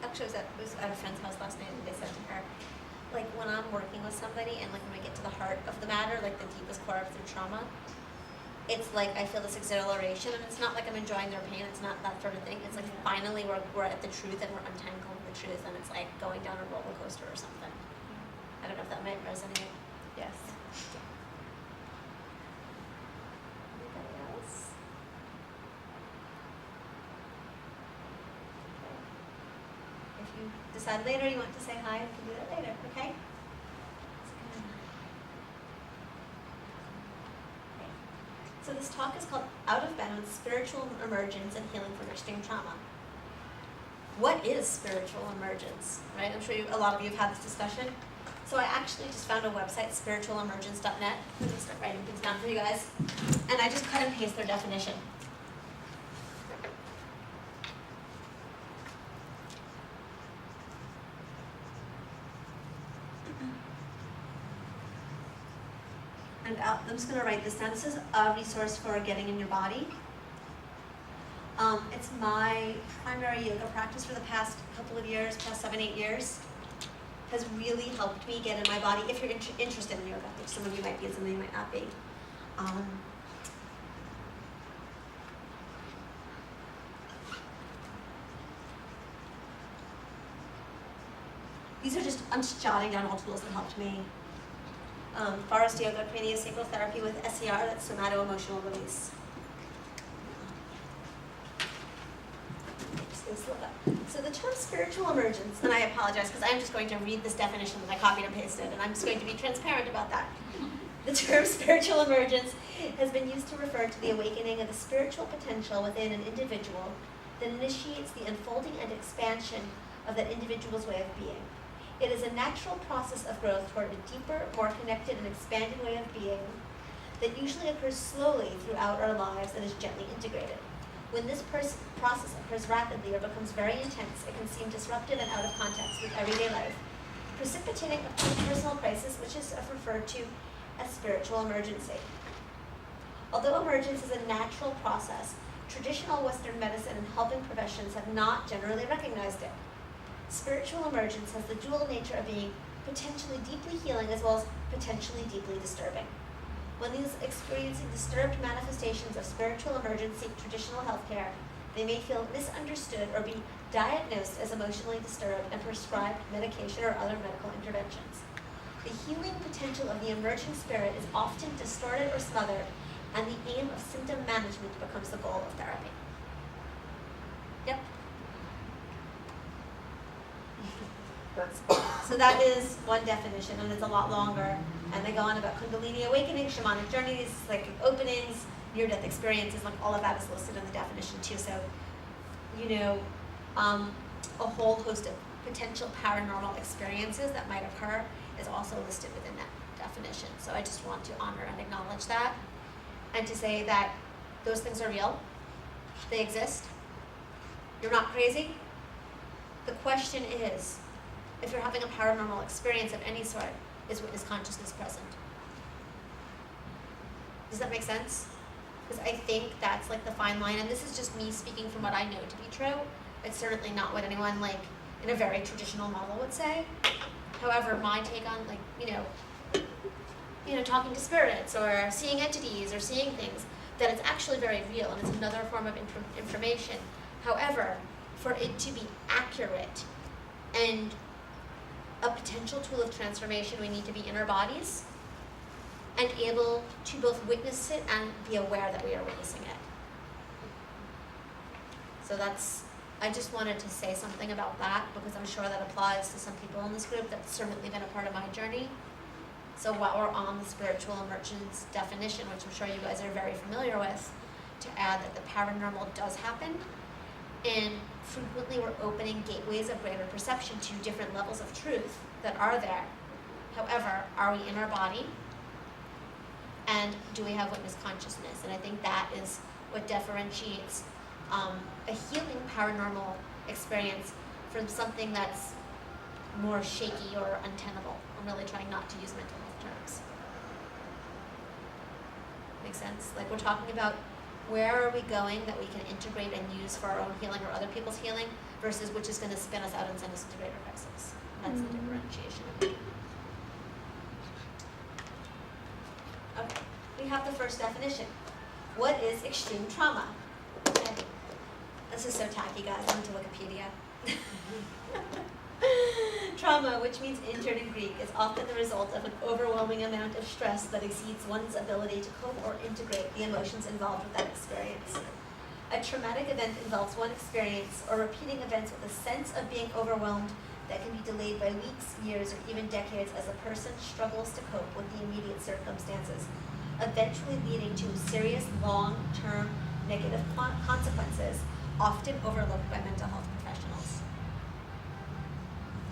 actually it was at a friend's house last night, and they said to her, like when I'm working with somebody and like when I get to the heart of the matter, like the deepest core of their trauma, it's like I feel this exhilaration, and it's not like I'm enjoying their pain, it's not that sort of thing. It's like finally we're at the truth and we're untangling the truth, and it's like going down a roller coaster or something. I don't know if that might resonate. Yes. Anybody else? Okay. If you decide later you want to say hi, you can do that later, okay? So this talk is called Out of Bounds, Spiritual Emergence and Healing from Extreme Trauma. What is spiritual emergence, right? I'm sure a lot of you have had this discussion. So I actually just found a website, spiritualemergence.net. I'm going to start writing things down for you guys. And I just cut and paste their definition. And I'm just going to write this down. This is a resource for getting in your body. It's my primary yoga practice for the past couple of years, past 7-8 years. Has really helped me get in my body. If you're interested in yoga, which some of you might be and some of you might not be. These are just, I'm just jotting down all tools that helped me. Forest yoga, craniosacral therapy with SER, that's somato-emotional release. So the term spiritual emergence, and I apologize because I'm just going to read this definition that I copied and pasted, and I'm just going to be transparent about that. The term spiritual emergence has been used to refer to the awakening of the spiritual potential within an individual that initiates the unfolding and expansion of that individual's way of being. It is a natural process of growth toward a deeper, more connected, and expanded way of being that usually occurs slowly throughout our lives and is gently integrated. When this process occurs rapidly or becomes very intense, it can seem disruptive and out of context with everyday life, precipitating a personal crisis, which is referred to as spiritual emergency. Although emergence is a natural process, traditional Western medicine and helping professions have not generally recognized it. Spiritual emergence has the dual nature of being potentially deeply healing as well as potentially deeply disturbing. When these experiencing disturbed manifestations of spiritual emergency traditional healthcare, they may feel misunderstood or be diagnosed as emotionally disturbed and prescribed medication or other medical interventions. The healing potential of the emerging spirit is often distorted or smothered, and the aim of symptom management becomes the goal of therapy. Yep. So that is one definition, and it's a lot longer. And they go on about Kundalini awakening, shamanic journeys, psychic openings, near-death experiences, like all of that is listed in the definition too. So, a whole host of potential paranormal experiences that might occur is also listed within that definition. So I just want to honor and acknowledge that, and to say that those things are real, they exist. You're not crazy. The question is, if you're having a paranormal experience of any sort, is witness consciousness present? Does that make sense? Because I think that's like the fine line, and this is just me speaking from what I know to be true. It's certainly not what anyone like in a very traditional model would say. However, my take on talking to spirits or seeing entities or seeing things, that it's actually very real and it's another form of information. However, for it to be accurate and a potential tool of transformation, we need to be in our bodies and able to both witness it and be aware that we are witnessing it. So I just wanted to say something about that because I'm sure that applies to some people in this group. That's certainly been a part of my journey. So while we're on the spiritual emergence definition, which I'm sure you guys are very familiar with, to add that the paranormal does happen, and frequently we're opening gateways of greater perception to different levels of truth that are there. However, are we in our body? And do we have witness consciousness? And I think that is what differentiates a healing paranormal experience from something that's more shaky or untenable. I'm really trying not to use mental health terms. Make sense? Like, we're talking about where are we going that we can integrate and use for our own healing or other people's healing versus which is going to spin us out and send us into greater crisis. That's the differentiation. Okay, we have the first definition. What is extreme trauma? Okay. This is so tacky, guys. I went to Wikipedia. Trauma, which means injured in Greek, is often the result of an overwhelming amount of stress that exceeds one's ability to cope or integrate the emotions involved with that experience. A traumatic event involves one experience or repeating events with a sense of being overwhelmed that can be delayed by weeks, years, or even decades as a person struggles to cope with the immediate circumstances, eventually leading to serious long-term negative consequences, often overlooked by mental health professionals.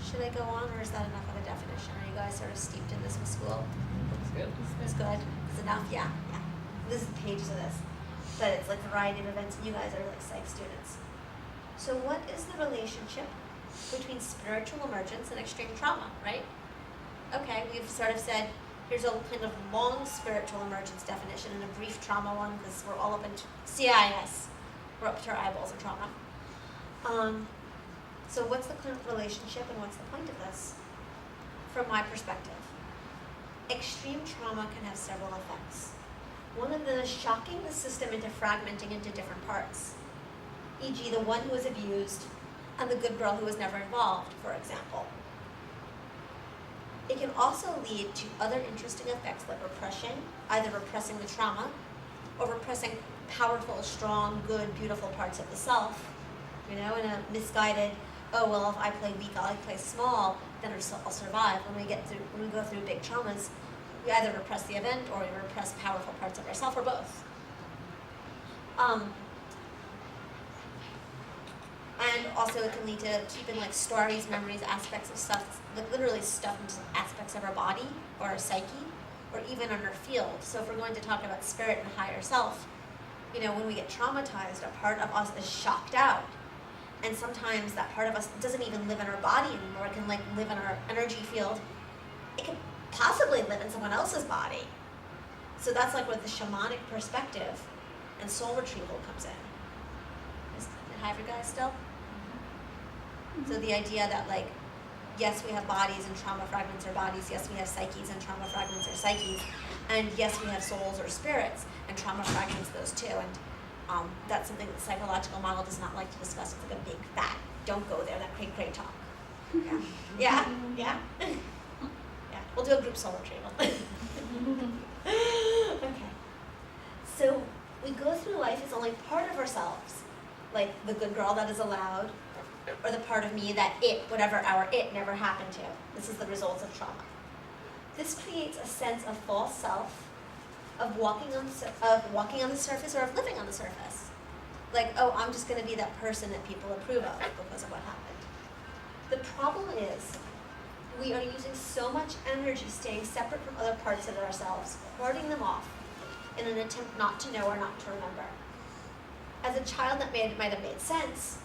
Should I go on, or is that enough of a definition? Are you guys sort of steeped in this in school? That's good. It's good. It's enough, yeah. This is pages of this. But it's like a variety of events, and you guys are like psych students. So what is the relationship between spiritual emergence and extreme trauma, right? Okay, we've sort of said, here's a kind of long spiritual emergence definition and a brief trauma one, because we're all up in CIS. We're up to our eyeballs in trauma. So what's the kind of relationship and what's the point of this? From my perspective, extreme trauma can have several effects. One of them is shocking the system into fragmenting into different parts, e.g. the one who was abused and the good girl who was never involved, for example. It can also lead to other interesting effects like repression, either repressing the trauma or repressing powerful, strong, good, beautiful parts of the self, in a misguided, oh, well, if I play weak, I play small, then I'll survive. When we go through big traumas, we either repress the event or we repress powerful parts of ourselves, or both. And also it can lead to keeping like stories, memories, aspects of stuff, like literally stuff into aspects of our body or our psyche, or even on our field. So if we're going to talk about spirit and higher self, when we get traumatized, a part of us is shocked out. And sometimes that part of us doesn't even live in our body anymore. It can like live in our energy field. It can possibly live in someone else's body. So that's like where the shamanic perspective and soul retrieval comes in. Is it high for you guys still? So the idea that like, yes, we have bodies and trauma fragments are bodies. Yes, we have psyches and trauma fragments are psyches. And yes, we have souls or spirits and trauma fragments those too. And that's something that the psychological model does not like to discuss. It's like a big fat, don't go there, that cray talk. Yeah. Yeah. We'll do a group soul retrieval. Okay. So we go through life as only part of ourselves, like the good girl that is allowed, or the part of me that whatever our never happened to. This is the results of trauma. This creates a sense of false self, of walking on the surface, or of living on the surface. Like, oh, I'm just going to be that person that people approve of because of what happened. The problem is, we are using so much energy staying separate from other parts of ourselves, warding them off in an attempt not to know or not to remember. As a child, that might have made sense.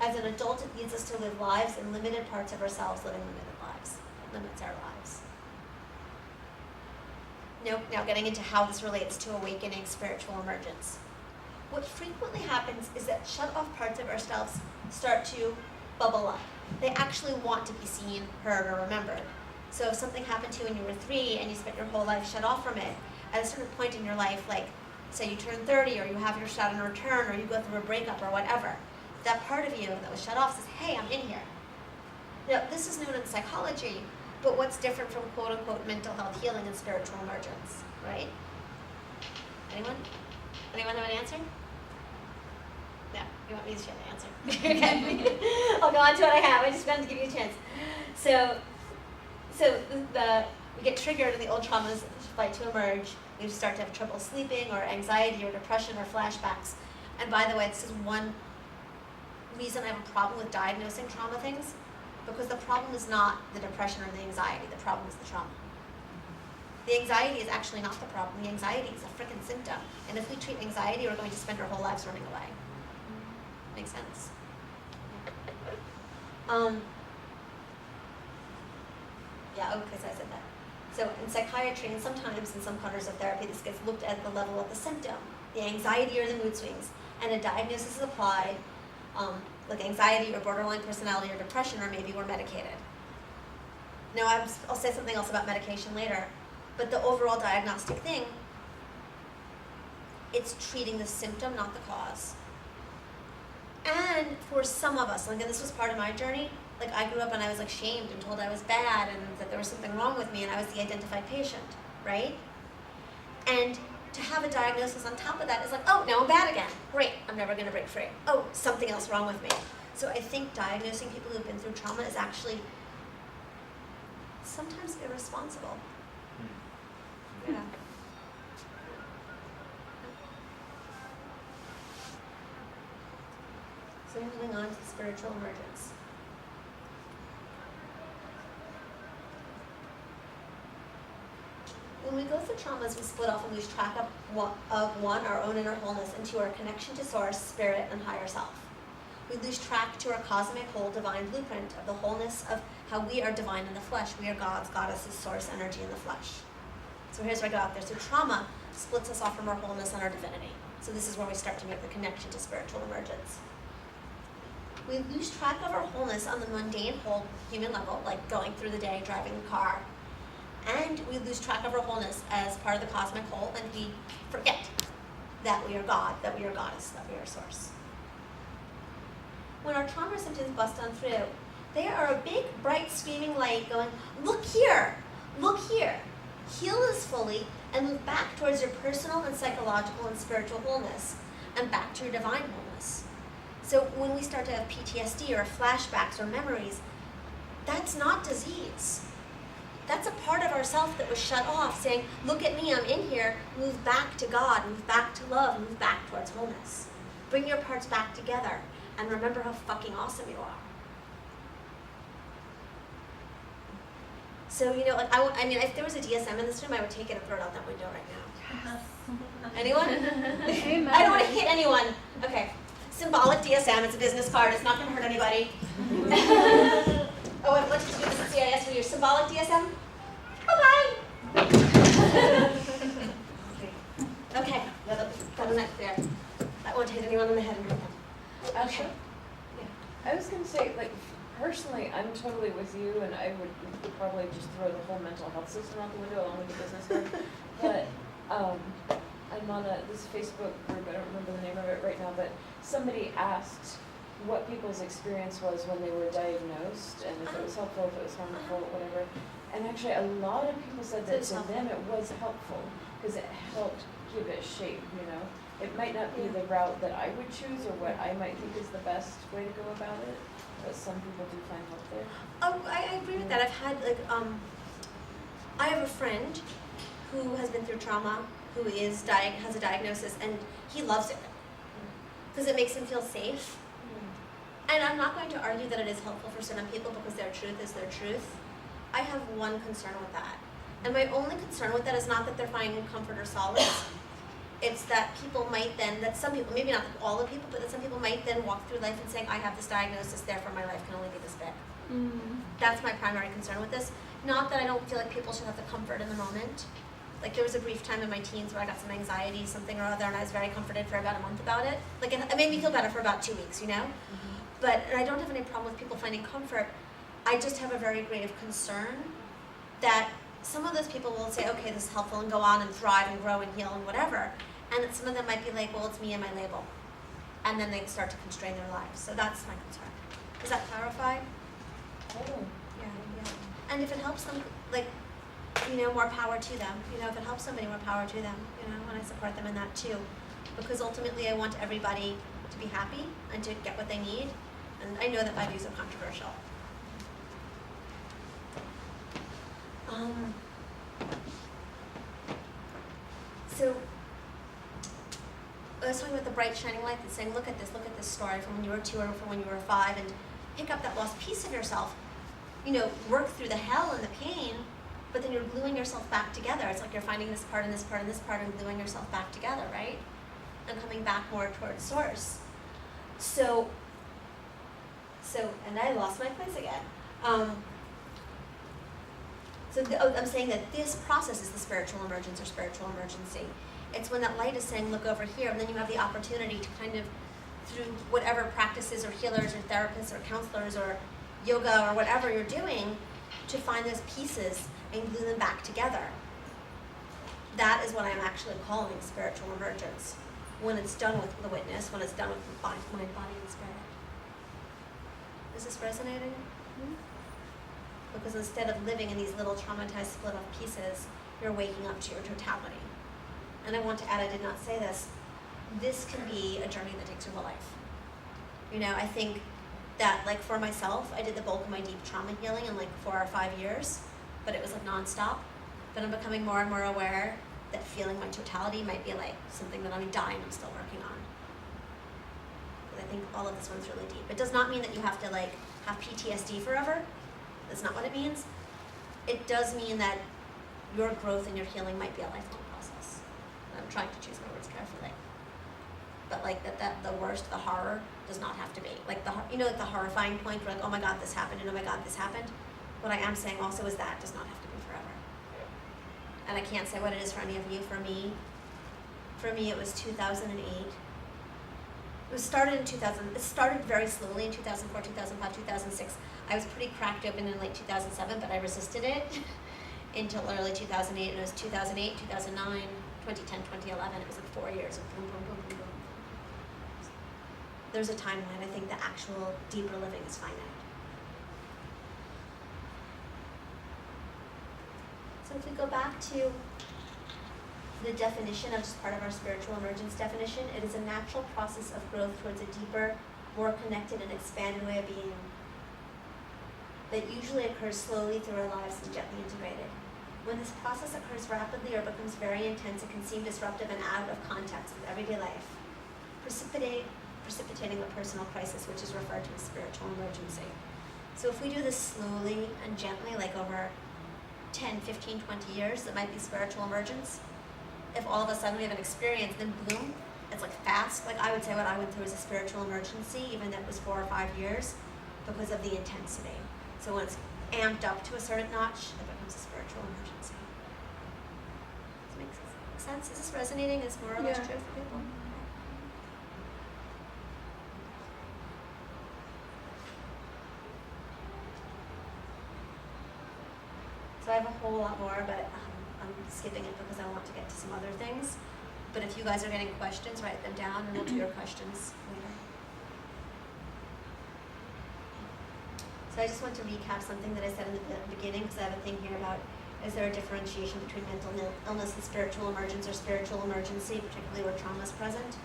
As an adult, it leads us to live lives in limited parts of ourselves, living limited lives. It limits our lives. Now getting into how this relates to awakening spiritual emergence. What frequently happens is that shut off parts of ourselves start to bubble up. They actually want to be seen, heard, or remembered. So if something happened to you when you were 3 and you spent your whole life shut off from it, at a certain point in your life, like say you turn 30 or you have your Saturn return or you go through a breakup or whatever, that part of you that was shut off says, hey, I'm in here. Now, this is known in psychology, but what's different from quote-unquote mental health healing and spiritual emergence, right? Anyone? Anyone have an answer? No, you want me to share the answer? Okay. I'll go on to what I have. I just wanted to give you a chance. So we get triggered and the old traumas fight to emerge. We start to have trouble sleeping or anxiety or depression or flashbacks. And by the way, this is one reason I have a problem with diagnosing trauma things, because the problem is not the depression or the anxiety, the problem is the trauma. The anxiety is actually not the problem. The anxiety is a freaking symptom. And if we treat anxiety, we're going to spend our whole lives running away. Makes sense? Yeah, okay, so I said that. So in psychiatry and sometimes in some corners of therapy, this gets looked at the level of the symptom, the anxiety or the mood swings, and a diagnosis is applied, like anxiety or borderline personality or depression, or maybe we're medicated. Now I'll say something else about medication later, but the overall diagnostic thing, it's treating the symptom, not the cause. And for some of us, like, and this was part of my journey, like I grew up and I was like shamed and told I was bad and that there was something wrong with me and I was the identified patient, right? And to have a diagnosis on top of that is like, oh, now I'm bad again. Great, I'm never gonna break free. Oh, something else wrong with me. So I think diagnosing people who've been through trauma is actually sometimes irresponsible. Yeah. So moving on to the spiritual emergence. When we go through traumas, we split off and lose track of one, our own inner wholeness, into our connection to source, spirit, and higher self. We lose track to our cosmic whole divine blueprint of the wholeness of how we are divine in the flesh. We are gods, goddesses, source, energy in the flesh. So here's where I go out there. So trauma splits us off from our wholeness and our divinity. So this is where we start to make the connection to spiritual emergence. We lose track of our wholeness on the mundane whole human level, like going through the day, driving the car. And we lose track of our wholeness as part of the cosmic whole, and we forget that we are God, that we are goddess, that we are source. When our trauma symptoms bust on through, they are a big, bright, screaming light going, look here, heal this fully, and move back towards your personal and psychological and spiritual wholeness, and back to your divine wholeness. So when we start to have PTSD or flashbacks or memories, that's not disease. That's a part of ourself that was shut off, saying, look at me, I'm in here, move back to God, move back to love, move back towards wholeness. Bring your parts back together, and remember how fucking awesome you are. So, like, I mean, if there was a DSM in this room, I would take it and throw it out that window right now. Anyone? Amen. I don't want to hit anyone. Okay. Symbolic DSM, it's a business card, it's not going to hurt anybody. Oh, I'd like to do this at CIS for your symbolic DSM. Bye-bye. Okay, no, that was not clear. I won't hit anyone on the head and hurt them. Okay. I was gonna say, like, personally, I'm totally with you, and I would probably just throw the whole mental health system out the window along with the business card. But I'm on this Facebook group, I don't remember the name of it right now, but somebody asked what people's experience was when they were diagnosed, and if it was helpful, if it was harmful, whatever. And actually, a lot of people said that to them it was helpful, because it helped give it shape, It might not be the route that I would choose, or what I might think is the best way to go about it, but some people do find help there. Oh, I agree with that. I've had, I have a friend who has been through trauma, who has a diagnosis, and he loves it, because it makes him feel safe. And I'm not going to argue that it is helpful for certain people because their truth is their truth. I have one concern with that. And my only concern with that is not that they're finding comfort or solace. It's that people might then, that some people, maybe not all the people, but that some people might then walk through life and saying, I have this diagnosis, therefore my life can only be this big. That's my primary concern with this. Not that I don't feel like people should have the comfort in the moment. Like, there was a brief time in my teens where I got some anxiety, something or other, and I was very comforted for about a month about it. Like, it made me feel better for about 2 weeks, But I don't have any problem with people finding comfort. I just have a very grave concern that some of those people will say, okay, this is helpful, and go on and thrive and grow and heal and whatever. And that some of them might be like, well, it's me and my label. And then they start to constrain their lives. So that's my concern. Does that clarify? Oh. Yeah. And if it helps them, more power to them. If it helps somebody, more power to them. And I support them in that too. Because ultimately I want everybody to be happy and to get what they need. And I know that my views are controversial. So, I was talking about the bright shining light that's saying, look at this story from when you were 2 or from when you were 5, and pick up that lost piece of yourself. You know, work through the hell and the pain, but then you're gluing yourself back together. It's like you're finding this part and this part and this part and gluing yourself back together, right? And coming back more towards source. So, and I lost my place again. I'm saying that this process is the spiritual emergence or spiritual emergency. It's when that light is saying, look over here, and then you have the opportunity to kind of, through whatever practices or healers or therapists or counselors or yoga or whatever you're doing, to find those pieces and glue them back together. That is what I'm actually calling spiritual emergence. When it's done with the witness, when it's done with mind, body, and spirit. Is this resonating? Mm-hmm. Because instead of living in these little traumatized, split off pieces, you're waking up to your totality. And I want to add, I did not say this, this can be a journey that takes your whole life. You know, I think that, like, for myself, I did the bulk of my deep trauma healing in like 4 or 5 years, but it was like nonstop. But I'm becoming more and more aware that feeling my totality might be like something that I'm dying, I'm still working on. But I think all of this one's really deep. It does not mean that you have to like have PTSD forever. That's not what it means. It does mean that your growth and your healing might be a lifelong process. And I'm trying to choose my words carefully. But like that the worst, the horror, does not have to be. Like like the horrifying point where like, oh my God, this happened, and oh my God, this happened. What I am saying also is that does not have to be forever. And I can't say what it is for any of you. For me, it was 2008. It started very slowly in 2004, 2005, 2006. I was pretty cracked open in like 2007, but I resisted it until early 2008. And it was 2008, 2009, 2010, 2011. It was like 4 years of boom, boom, boom, boom, boom. There's a timeline. I think the actual deeper living is finite. So if we go back to the definition of just part of our spiritual emergence definition, it is a natural process of growth towards a deeper, more connected and expanded way of being that usually occurs slowly through our lives and gently integrated. When this process occurs rapidly or becomes very intense, it can seem disruptive and out of context with everyday life, precipitating a personal crisis, which is referred to as spiritual emergency. So if we do this slowly and gently, like over 10, 15, 20 years, that might be spiritual emergence. If all of a sudden we have an experience, then boom, it's like fast. Like I would say what I went through was a spiritual emergency, even though it was 4 or 5 years, because of the intensity. So when it's amped up to a certain notch, it becomes a spiritual emergency. Does it make sense? Is this resonating? Is more or less true for people? So I have a whole lot more, but I'm skipping it because I want to get to some other things. But if you guys are getting questions, write them down and we'll do your questions later. So I just want to recap something that I said in the beginning, because I have a thing here about, is there a differentiation between mental illness and spiritual emergence or spiritual emergency, particularly where trauma is present?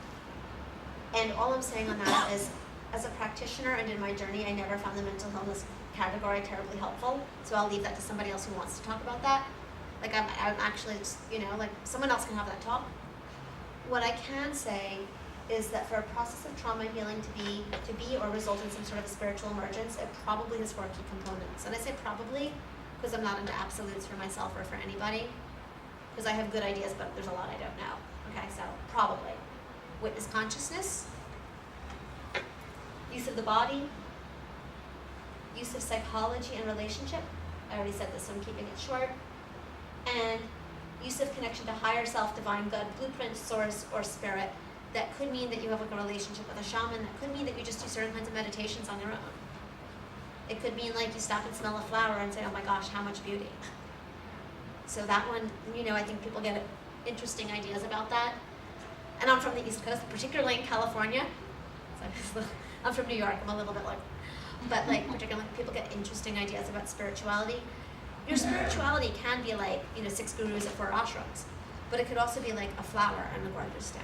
And all I'm saying on that is, as a practitioner and in my journey, I never found the mental illness category terribly helpful, so I'll leave that to somebody else who wants to talk about that. Like I'm actually just, like someone else can have that talk. What I can say is that for a process of trauma healing to be or result in some sort of a spiritual emergence, it probably has 4 key components. And I say probably because I'm not into absolutes for myself or for anybody, because I have good ideas, but there's a lot I don't know. Okay, so probably. Witness consciousness, use of the body, use of psychology and relationship. I already said this, so I'm keeping it short. And use of connection to higher self, divine God, blueprint, source, or spirit. That could mean that you have like a relationship with a shaman. That could mean that you just do certain kinds of meditations on your own. It could mean like you stop and smell a flower and say, oh my gosh, how much beauty. So that one, I think people get interesting ideas about that. And I'm from the East Coast, particularly in California. So I'm from New York, I'm a little bit like, but like particularly people get interesting ideas about spirituality. Your spirituality can be like, 6 gurus at 4 ashrams, but it could also be like a flower and a gorgeous day.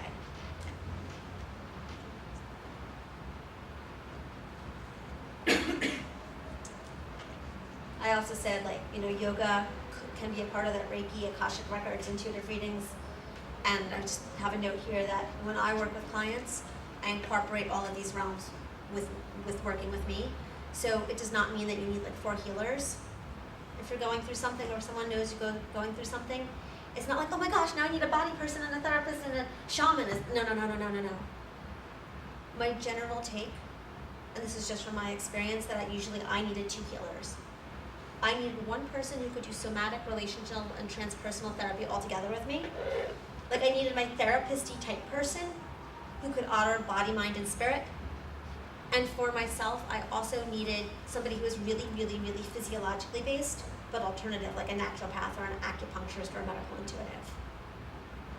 I also said yoga can be a part of that Reiki, Akashic Records, intuitive readings. And I just have a note here that when I work with clients, I incorporate all of these realms with working with me. So it does not mean that you need like 4 healers. If you're going through something or someone knows you're going through something, it's not like, oh my gosh, now I need a body person and a therapist and a shaman. No. My general take, and this is just from my experience, that I needed 2 healers. I needed one person who could do somatic, relational, and transpersonal therapy all together with me. Like I needed my therapist-y type person who could honor body, mind, and spirit. And for myself, I also needed somebody who was really, really, really physiologically based, but alternative, like a naturopath or an acupuncturist or a medical intuitive.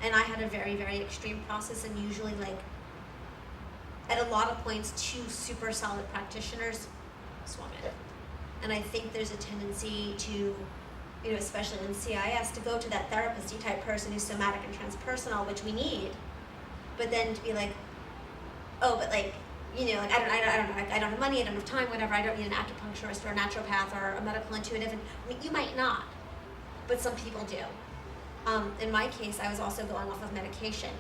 And I had a very, very extreme process, and usually like at a lot of points, 2 super solid practitioners swung it. And I think there's a tendency to, especially in CIS, to go to that therapist-y type person who's somatic and transpersonal, which we need, but then to be like, oh, but like, I don't know, I don't have money, I don't have time, whatever, I don't need an acupuncturist or a naturopath or a medical intuitive, and you might not, but some people do. In my case, I was also going off of medication,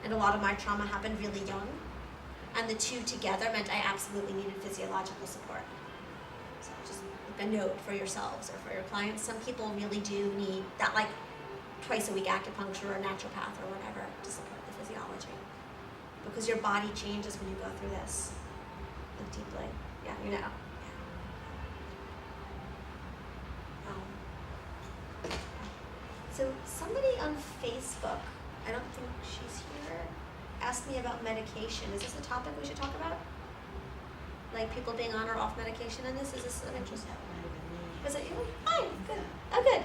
and a lot of my trauma happened really young, and the 2 together meant I absolutely needed physiological support. So just a note for yourselves or for your clients. Some people really do need that like twice a week acupuncture or naturopath or whatever to support the physiology. Because your body changes when you go through this deeply. Yeah, So somebody on Facebook, I don't think she's here, asked me about medication. Is this a topic we should talk about? Like people being on or off medication in this? Is this of interest? Was it you? Hi, good. Oh, good.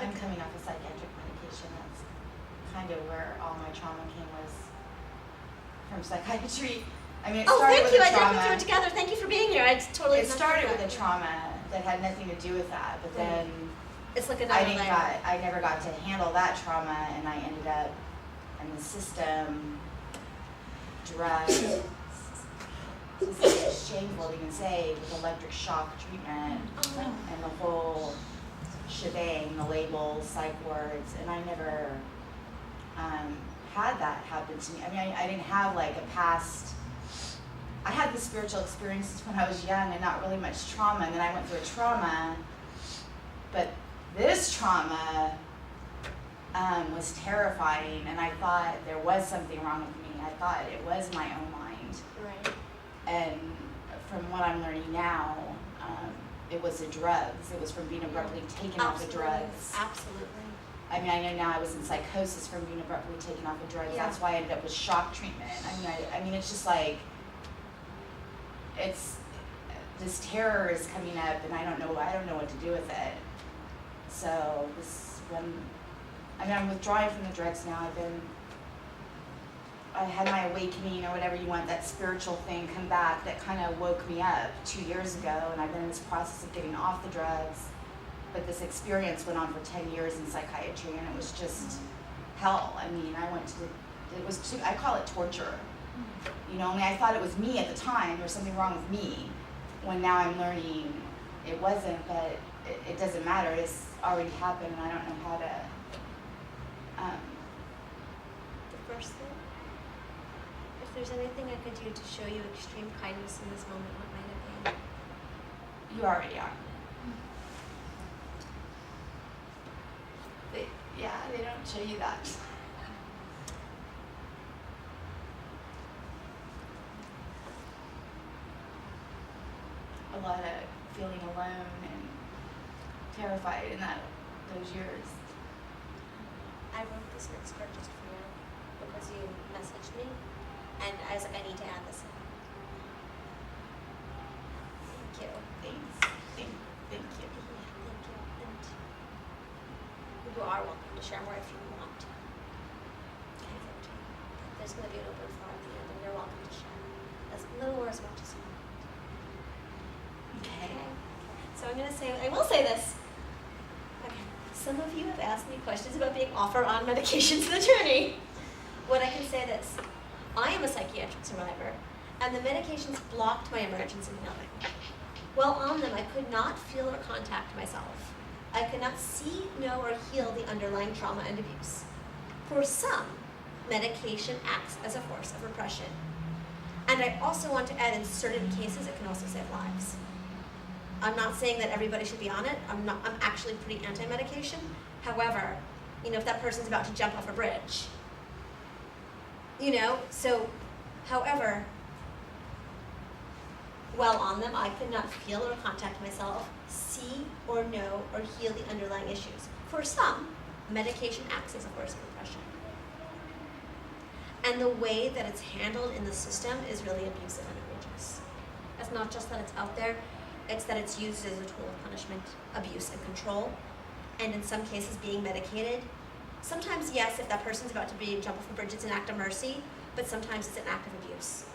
I'm coming off of psychiatric medication. That's kind of where all my trauma came, was from psychiatry. I mean, it started with a trauma. Thank you. I didn't put it together. Thank you for being here. It started with a trauma that had nothing to do with that, but then it's like another layer. I never got to handle that trauma, and I ended up in the system, drugs. It's shameful to even say, with electric shock treatment and the whole shebang, the labels, psych wards, and I never had that happen to me. I mean, I didn't have like a past. I had the spiritual experiences when I was young and not really much trauma, and then I went through a trauma, but this trauma was terrifying, and I thought there was something wrong with me. I thought it was my own mind. Right. And from what I'm learning now, it was the drugs. It was from being abruptly taken off the drugs. Absolutely. I mean, I know now I was in psychosis from being abruptly taken off the drugs. Yeah. That's why I ended up with shock treatment. I mean, it's just like, this terror is coming up, and I don't know what to do with it. So I'm withdrawing from the drugs now. I had my awakening, or whatever you want, that spiritual thing come back that kind of woke me up 2 years ago, and I've been in this process of getting off the drugs. But this experience went on for 10 years in psychiatry, and it was just hell. I mean, I call it torture. Only I thought it was me at the time, there was something wrong with me, when now I'm learning it wasn't, but it doesn't matter, it's already happened, and I don't know how to, The first thing, if there's anything I could do to show you extreme kindness in this moment, what might it be? you already are. They don't show you that. A lot of feeling alone and terrified in those years. I wrote this next part just for you because you messaged me, and I was like, I need to add this in. Thank you. Thanks. Thank you. Thank you. And you are welcome to share more if you want to. There's going to be an open forum at the end, and you're welcome to share as little or as much as you want. Okay. So I will say this. Okay. Some of you have asked me questions about being off or on medications in the journey. What I can say this, I am a psychiatric survivor, and the medications blocked my emergence and healing. While on them, I could not feel or contact myself. I cannot see, know, or heal the underlying trauma and abuse. For some, medication acts as a force of repression. And I also want to add, in certain cases, it can also save lives. I'm not saying that everybody should be on it. I'm actually pretty anti-medication. However, if that person's about to jump off a bridge, however, while on them, I could not feel or contact myself, see or know or heal the underlying issues. For some, medication acts as a force of repression. And the way that it's handled in the system is really abusive and egregious. It's not just that it's out there, it's that it's used as a tool of punishment, abuse, and control. And in some cases, being medicated. Sometimes, yes, if that person's about to jump off a bridge, it's an act of mercy, but sometimes it's an act of abuse.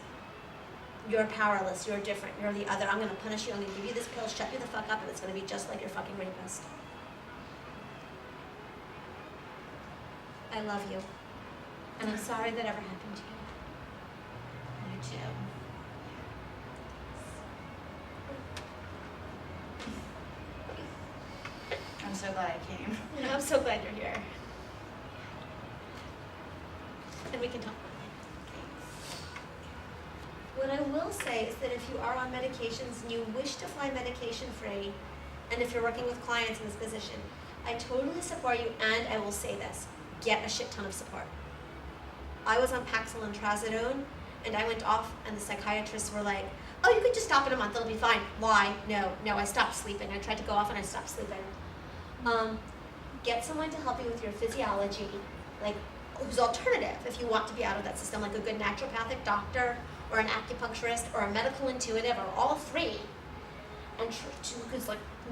You're powerless, you're different, you're the other, I'm gonna punish you, I'm gonna give you this pill, shut you the fuck up, and it's gonna be just like your fucking rapist. I love you. And I'm sorry that ever happened to you. You too. I'm so glad I came. Yeah, I'm so glad you're here. And we can talk. What I will say is that if you are on medications and you wish to fly medication free, and if you're working with clients in this position, I totally support you, and I will say this, get a shit ton of support. I was on Paxil and Trazodone, and I went off, and the psychiatrists were like, oh, you could just stop in a month, it'll be fine. Why? No, I stopped sleeping. I tried to go off and I stopped sleeping. Get someone to help you with your physiology, like who's alternative if you want to be out of that system, like a good naturopathic doctor or an acupuncturist or a medical intuitive or all three, and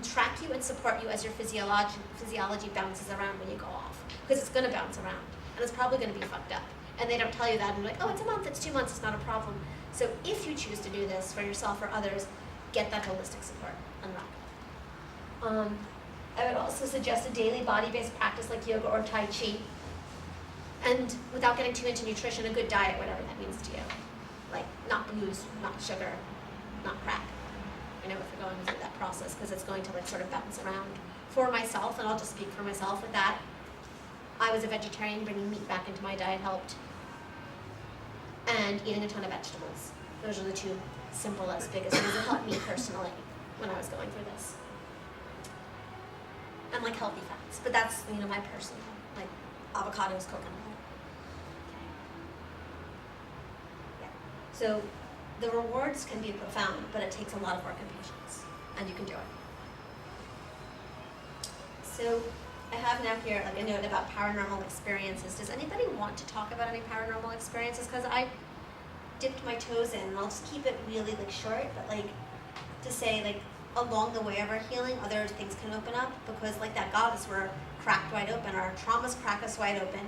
track you and support you as your physiology bounces around when you go off, because it's going to bounce around and it's probably going to be fucked up. And they don't tell you that, and you're like, oh, it's a month, it's 2 months, it's not a problem. So if you choose to do this for yourself or others, get that holistic support. Unlock. I would also suggest a daily body-based practice like yoga or Tai Chi. And without getting too into nutrition, a good diet, whatever that means to you. Like not booze, not sugar, not crack. If you're going through that process, because it's going to sort of bounce around. For myself, and I'll just speak for myself with that, I was a vegetarian, bringing meat back into my diet helped. And eating a ton of vegetables. Those are the two simplest, biggest things that helped me personally when I was going through this. And healthy fats, but that's my personal, avocados, coconut oil. Yeah. So the rewards can be profound, but it takes a lot of work and patience, and you can do it. So I have now here a note about paranormal experiences. Does anybody want to talk about any paranormal experiences? Because I dipped my toes in, and I'll just keep it really short, but to say along the way of our healing, other things can open up, because that goddess, we're cracked wide open, our traumas crack us wide open.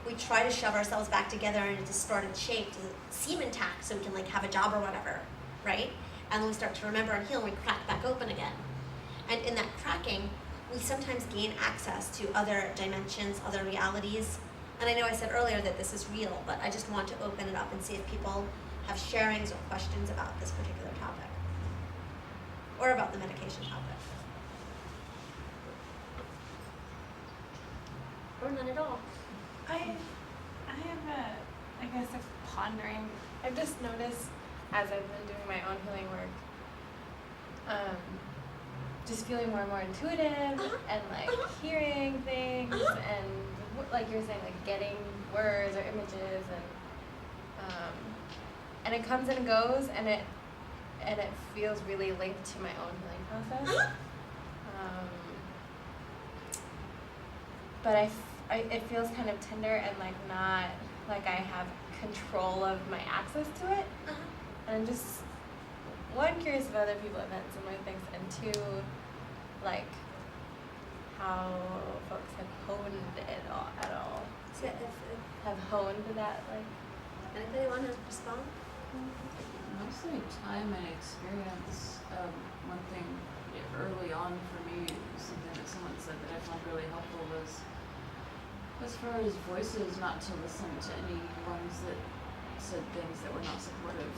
We try to shove ourselves back together in a distorted shape to seem intact so we can have a job or whatever, right? And then we start to remember and heal, and we crack back open again. And in that cracking, we sometimes gain access to other dimensions, other realities. And I know I said earlier that this is real, but I just want to open it up and see if people have sharings or questions about this particular topic. Or about the medication topic. Or none at all. I have a pondering. I've just noticed as I've been doing my own healing work, just feeling more and more intuitive and hearing things and like you're saying, getting words or images and it comes and goes and it feels really linked to my own healing process. But it feels kind of tender and not like I have control of my access to it. And I'm just, one, curious if other people have had similar things, and two, how folks have honed it at all. Have honed that, Anybody want to respond? Mostly time and experience. One thing early on for me, something that someone said that I found really helpful was, as far as voices, not to listen to any ones that said things that were not supportive,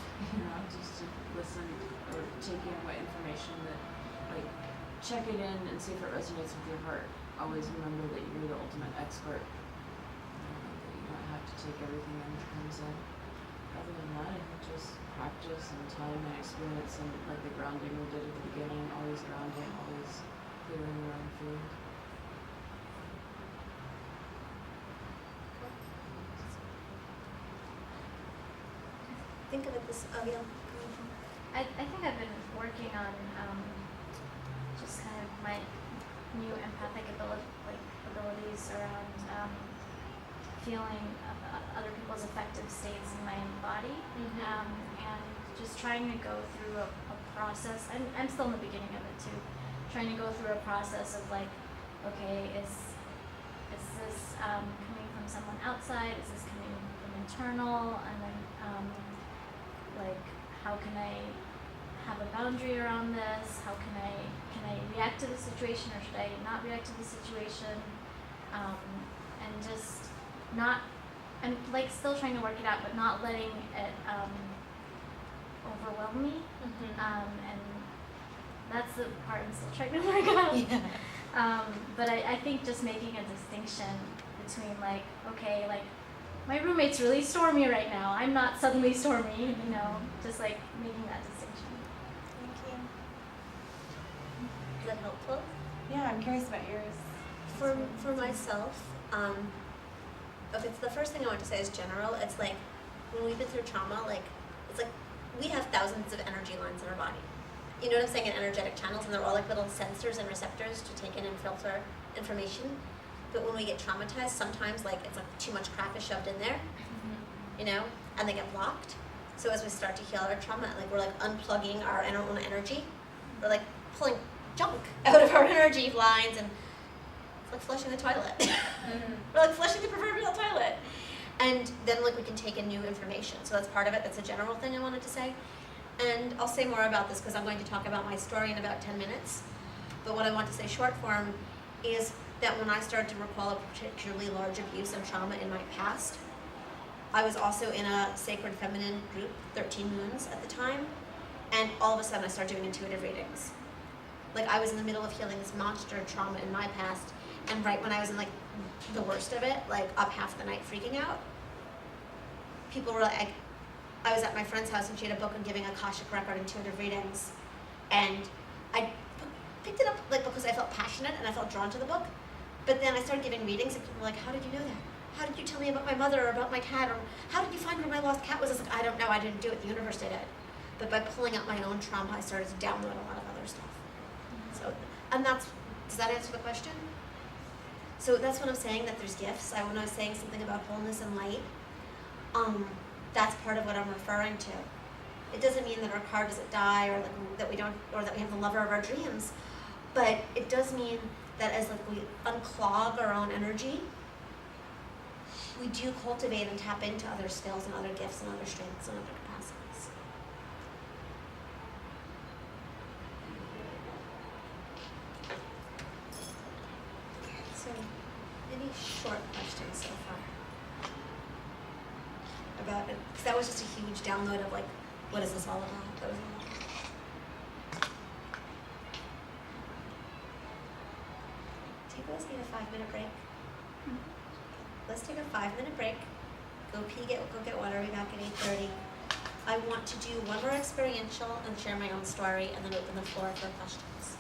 just to listen or take in what information that check it in and see if it resonates with your heart. Always remember that you're the ultimate expert. That you don't have to take everything in that comes in. Other than that, I think just practice and time and experience, and like the grounding we did at the beginning, always grounding, always clearing your own field. Think of it this, oh yeah. I think I've been working on just kind of my new empathic abilities around feeling other people's affective states in my own body, and just trying to go through a process. I'm still in the beginning of it too, trying to go through a process of like, okay, is this coming from someone outside? Is this coming from internal? And then like, how can I have a boundary around this? How can I react to the situation, or should I not react to the situation? And just not, and like still trying to work it out, but not letting it overwhelm me. And that's the part I'm still trying to work out. Yeah. But I think just making a distinction between like, okay, like my roommate's really stormy right now. I'm not suddenly stormy, you know, just like making that distinction. Thank you. Is that helpful? Yeah, I'm curious about yours. For myself, okay, so the first thing I want to say is general. It's like when we've been through trauma, like it's like we have thousands of energy lines in our body. You know what I'm saying? In energetic channels, and they're all like little sensors and receptors to take in and filter information. But when we get traumatized, sometimes like it's like too much crap is shoved in there, you know, and they get blocked. So as we start to heal our trauma, like we're like unplugging our own energy. We're like pulling junk out of our energy lines, and it's like flushing the toilet. We're like flushing the proverbial toilet. And then like we can take in new information. So that's part of it. That's a general thing I wanted to say. And I'll say more about this because I'm going to talk about my story in about 10 minutes. But what I want to say short form is that when I started to recall a particularly large abuse and trauma in my past, I was also in a sacred feminine group, 13 Moons at the time, and all of a sudden I started doing intuitive readings. Like I was in the middle of healing this monster trauma in my past, and right when I was in like the worst of it, like up half the night freaking out, people were like, I was at my friend's house and she had a book on giving Akashic record intuitive readings, and I picked it up like because I felt passionate and I felt drawn to the book. But then I started giving readings and people were like, how did you know that? How did you tell me about my mother or about my cat? Or how did you find where my lost cat was? I was like, I don't know, I didn't do it, the universe did it. But by pulling out my own trauma, I started to download a lot of other stuff. So, and that's, does that answer the question? So that's what I'm saying, that there's gifts. When I was saying something about wholeness and light, that's part of what I'm referring to. It doesn't mean that our car doesn't die, or like that we don't, or that we have the lover of our dreams. But it does mean that as like we unclog our own energy, we do cultivate and tap into other skills and other gifts and other strengths and other capacities. So, any short questions so far about it? Because that was just a huge download of like, what is this all about? That was all. Let's need a 5-minute break. Let's take a 5-minute break. Go pee, go get water. I'll be back at 8:30. I want to do one more experiential and share my own story, and then open the floor for questions.